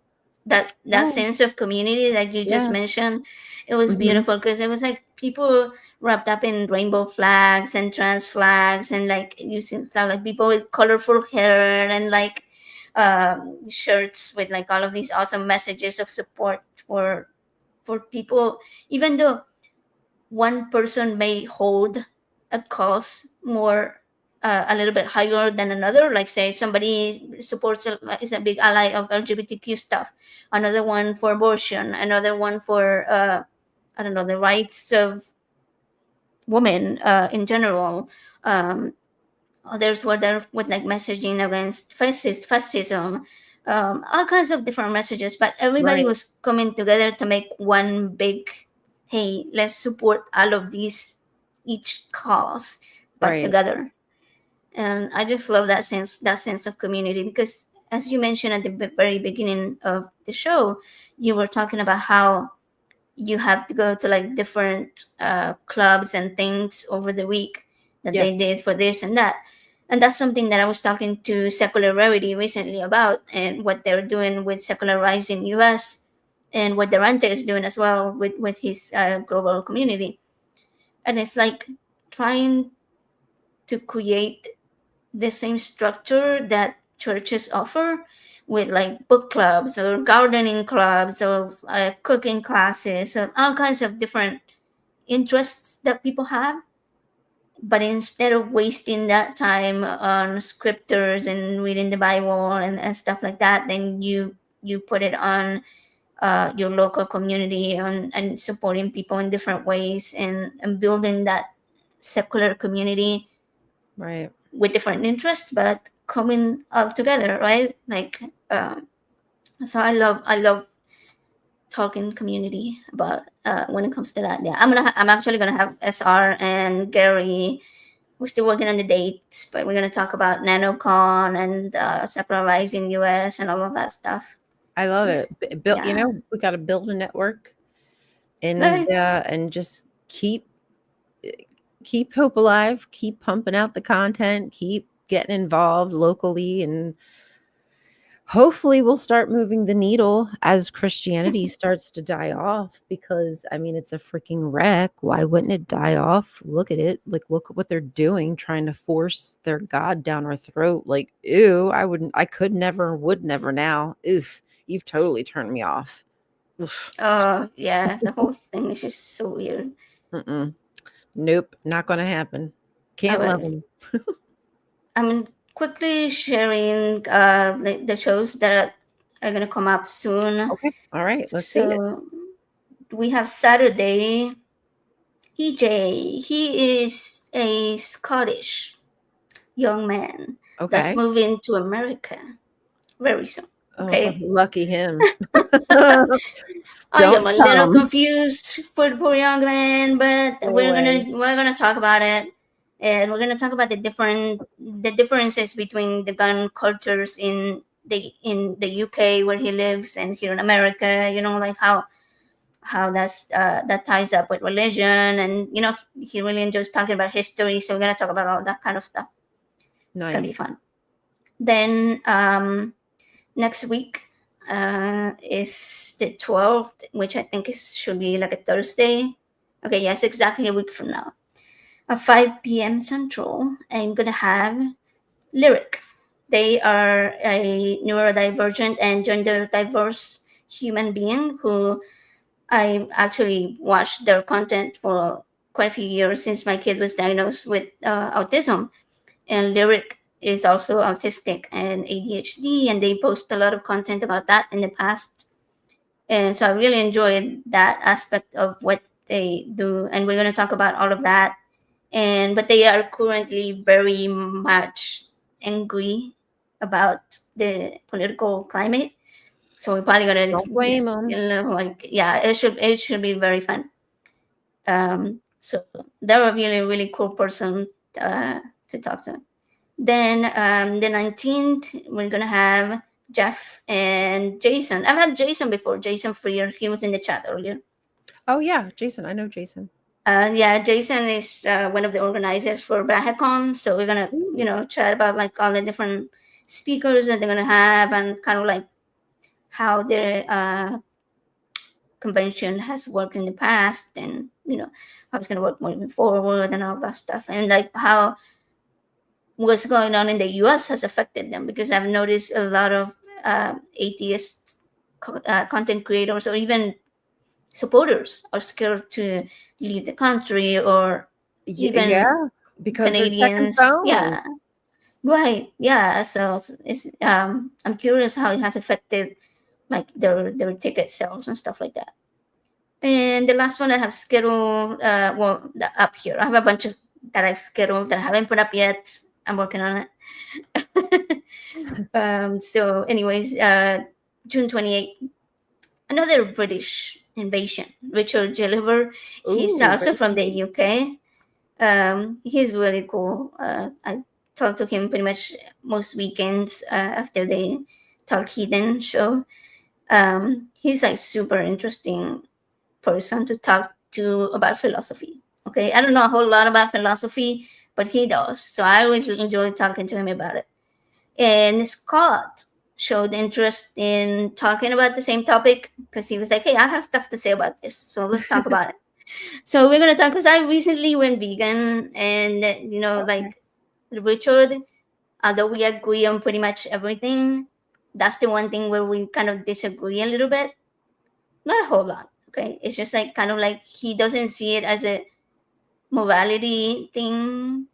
That Oh, sense of community that you just yeah. mentioned, it was Hmm. beautiful because it was like people wrapped up in rainbow flags and trans flags and like using stuff like people with colorful hair and like shirts with like all of these awesome messages of support for people, even though one person may hold a cause more a little bit higher than another. Like say somebody supports is a big ally of LGBTQ stuff, another one for abortion, another one for I don't know, the rights of women in general. Um, Others were there with like messaging against fascism, all kinds of different messages. But everybody Right. was coming together to make one big, hey, let's support all of these, each cause, but Right. together. And I just love that sense of community because, as you mentioned at the very beginning of the show, you were talking about how you have to go to like different clubs and things over the week that Yeah. they did for this and that. And that's something that I was talking to Secular Rarity recently about and what they're doing with secularizing US and what Durante is doing as well with his global community. And it's like trying to create the same structure that churches offer with like book clubs or gardening clubs or cooking classes and all kinds of different interests that people have, but instead of wasting that time on scriptures and reading the Bible and stuff like that, then you put it on your local community and supporting people in different ways and building that secular community Right. with different interests but coming all together, right? Like so I love talking community about when it comes to that. Yeah, I'm actually gonna have SR and Gary. We're still working on the dates, but we're gonna talk about NanoCon and secularizing US and all of that stuff. I love It's, it. Build, yeah, we got to build a network right. and just keep hope alive, keep pumping out the content, keep getting involved locally, and hopefully we'll start moving the needle as Christianity starts to die off, because I mean it's a freaking wreck. Why wouldn't it die off? Look at it. Like, look at what they're doing, trying to force their God down our throat. Like, ew, I could never, would never now. Oof, you've totally turned me off. Oof. Yeah, the whole thing is just so weird. Mm-mm. Nope, not gonna happen. I Can't love was them. I'm quickly sharing the shows that are gonna come up soon. Okay, all right, let's see it. So we have Saturday. EJ, he is a Scottish young man that's Okay. moving to America very soon. Oh, Okay, lucky him. I am Don't a little come. confused for the poor young man, but Go we're gonna away. we're gonna talk about it, and we're gonna talk about the differences between the gun cultures in the UK where he lives and here in America. Like how that ties up with religion, and he really enjoys talking about history. So we're gonna talk about all that kind of stuff. It's gonna be Nice. fun. Then next week is the 12th, which I think should be like a Thursday. Okay, yes, exactly a week from now. At 5 p.m. Central, I'm gonna have Lyric. They are a neurodivergent and gender diverse human being who I actually watched their content for quite a few years since my kid was diagnosed with autism. And Lyric is also autistic and ADHD, and they post a lot of content about that in the past. And so I really enjoyed that aspect of what they do. And we're going to talk about all of that and but they are currently very much angry about the political climate. So we're probably gonna Don't blame them. like, yeah, it should be very fun. So they're a really really cool person uh, to talk to. Then the 19th, we're gonna have Jeff and Jason. I've had Jason before, Jason Freer. He was in the chat earlier. Oh yeah, Jason. I know Jason. Yeah, Jason is one of the organizers for BrahaCon. So we're gonna, Ooh. chat about like all the different speakers that they're gonna have, and kind of like how their convention has worked in the past, and how it's gonna work moving forward, and all that stuff, and like how what's going on in the U.S. has affected them, because I've noticed a lot of atheist content creators or even supporters are scared to leave the country, or even Yeah, because they're checking Canadians. phones. Yeah, right. Yeah. So it's I'm curious how it has affected like their ticket sales and stuff like that. And the last one I have scheduled, up here. I have a bunch of that I've scheduled that I haven't put up yet. I'm working on it. So, anyways, June 28th, another British invasion. Richard Gilliver, he's Ooh, also very from the cool. UK. He's really cool. I talk to him pretty much most weekends after the Talk Heathen show. He's like super interesting person to talk to about philosophy. Okay, I don't know a whole lot about philosophy, but he does. So I always enjoy talking to him about it. And Scott showed interest in talking about the same topic because he was like, "Hey, I have stuff to say about this, so let's talk about it." So we're gonna talk because I recently went vegan, and like Okay. Richard, although we agree on pretty much everything, that's the one thing where we kind of disagree a little bit. Not a whole lot. Okay, it's just like kind of like he doesn't see it as a morality thing.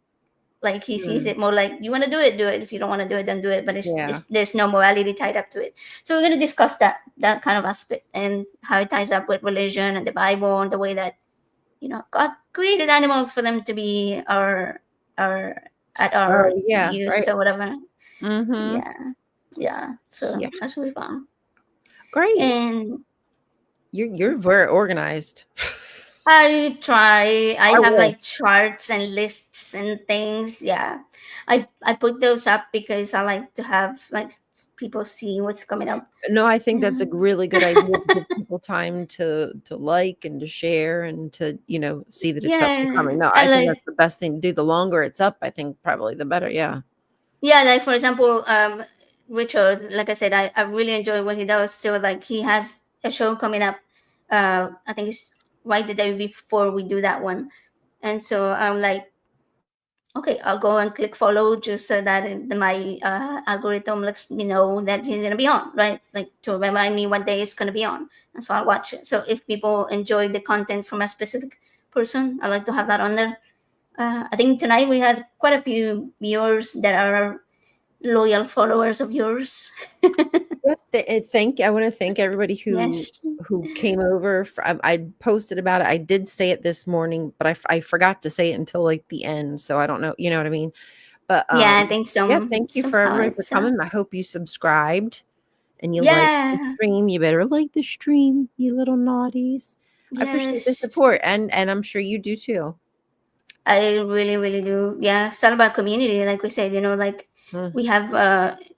Like he sees Hmm. it more like, you want to do it, do it. If you don't want to do it, then do it. But Yeah. there's no morality tied up to it. So we're gonna discuss that kind of aspect, and how it ties up with religion and the Bible, and the way that God created animals for them to be our at our Yeah. use Right. or whatever. Mm-hmm. Yeah, yeah. So Yeah. that's really fun. Great. And You're very organized. I try. I I have wish. like charts and lists and things. Yeah, I put those up because I like to have like people see what's coming up. No, I think that's Yeah, a really good idea to give people time to like and to share and to, see that it's up and yeah. coming. No, I I think like that's the best thing to do. The longer it's up, I think probably the better. Yeah. yeah, like for example, Richard. Like I said, I really enjoy what he does. So like he has a show coming up. I think it's right the day before we do that one, and so I'm like, okay, I'll go and click follow just so that my algorithm lets me know that he's gonna be on, right? Like to remind me what day it's gonna be on, and so I'll watch it. So if people enjoy the content from a specific person, I like to have that on there. I think tonight we had quite a few viewers that are loyal followers of yours. Yes, I want to thank everybody who Yes. came over. I posted about it. I did say it this morning, but I forgot to say it until like the end. So I don't know. You know what I mean? But Yeah, I think yeah, some thank you for somehow everybody for it's coming. I hope you subscribed and you like the yeah. stream. You better like the stream, you little naughties. I appreciate the Yes. support, and I'm sure you do too. I really, really do. Yeah, it's all about community, like we said. Like Mm,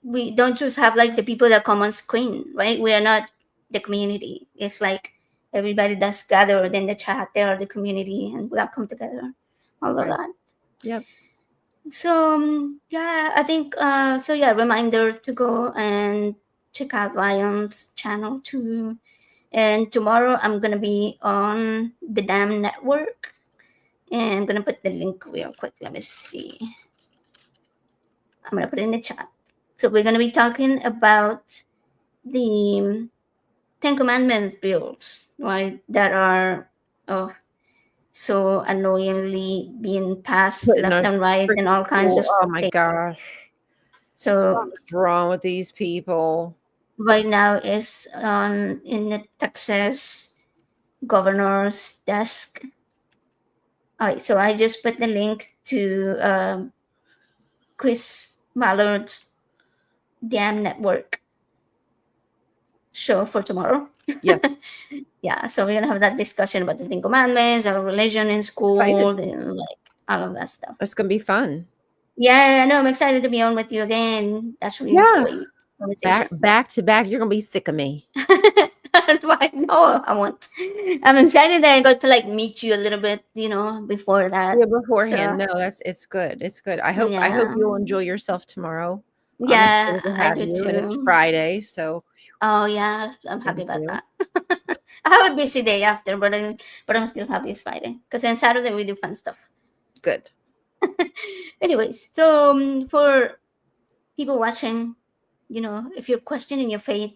we don't just have like the people that come on screen, right? We are not the community. It's like everybody that's gathered in the chat. They are the community, and we all come together. All of right. that. Yep. So yeah, I think so. Yeah, reminder to go and check out Rion's channel too. And tomorrow I'm gonna be on the Damn Network, and I'm gonna put the link real quick. Let me see. I'm gonna put it in the chat. So we're gonna be talking about the Ten Commandments bills, right? That are oh so annoyingly being passed Put in left our and right, and freaking all kinds school. of Oh my things. gosh. So Something's wrong with these people. right now is on in the Texas governor's desk. All right, so I just put the link to Chris Mallard's Damn Network show for tomorrow. Yes, Yeah, so we're gonna have that discussion about the Ten Commandments, our religion in excited. school, and like all of that stuff. It's gonna be fun. Yeah, no, I'm excited to be on with you again. That should be a Yeah, great conversation. back to back. You're gonna be sick of me. Why? No, I won't. I'm excited that I got to like meet you a little bit, before that. Yeah, beforehand. So No, it's good. It's good. I hope yeah, you'll enjoy yourself tomorrow. I'm yeah, excited to I have do you, and it's too. Friday, so Oh yeah, I'm happy thank about you. that. I have a busy day after, but I'm still happy it's Friday because then Saturday we do fun stuff. Good. Anyways, so for people watching, if you're questioning your faith,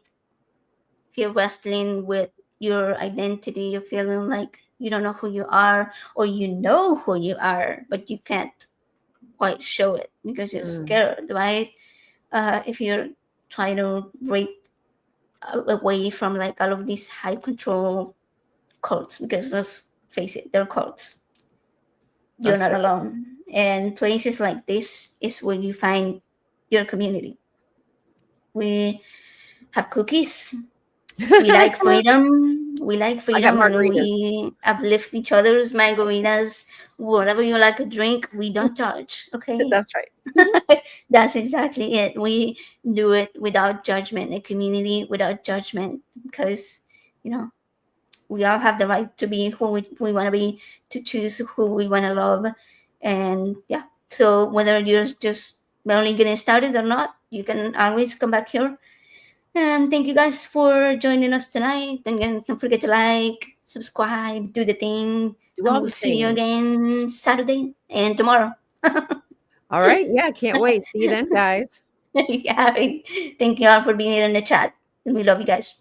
if you're wrestling with your identity, you're feeling like you don't know who you are, or you know who you are, but you can't quite show it because you're Mm, scared, right? If you're trying to break away from like all of these high control cults, because let's face it, they're cults. You're that's not alone. And places like this is where you find your community. We have cookies. We right. like freedom. We like I got freedom, and margaritas. we uplift each other's margaritas. Whatever you like to drink, we don't judge. Okay, That's right. that's exactly it. We do it without judgment. A community without judgment, because you know we all have the right to be who we want to be, to choose who we want to love. And yeah, so whether you're just only getting started or not, you can always come back here. And thank you guys for joining us tonight. And again, don't forget to like, subscribe, do the thing, Do and all we'll the see you things. again Saturday and tomorrow. All right. Yeah, can't wait. See you then, guys. Yeah, thank you all for being here in the chat, and we love you guys.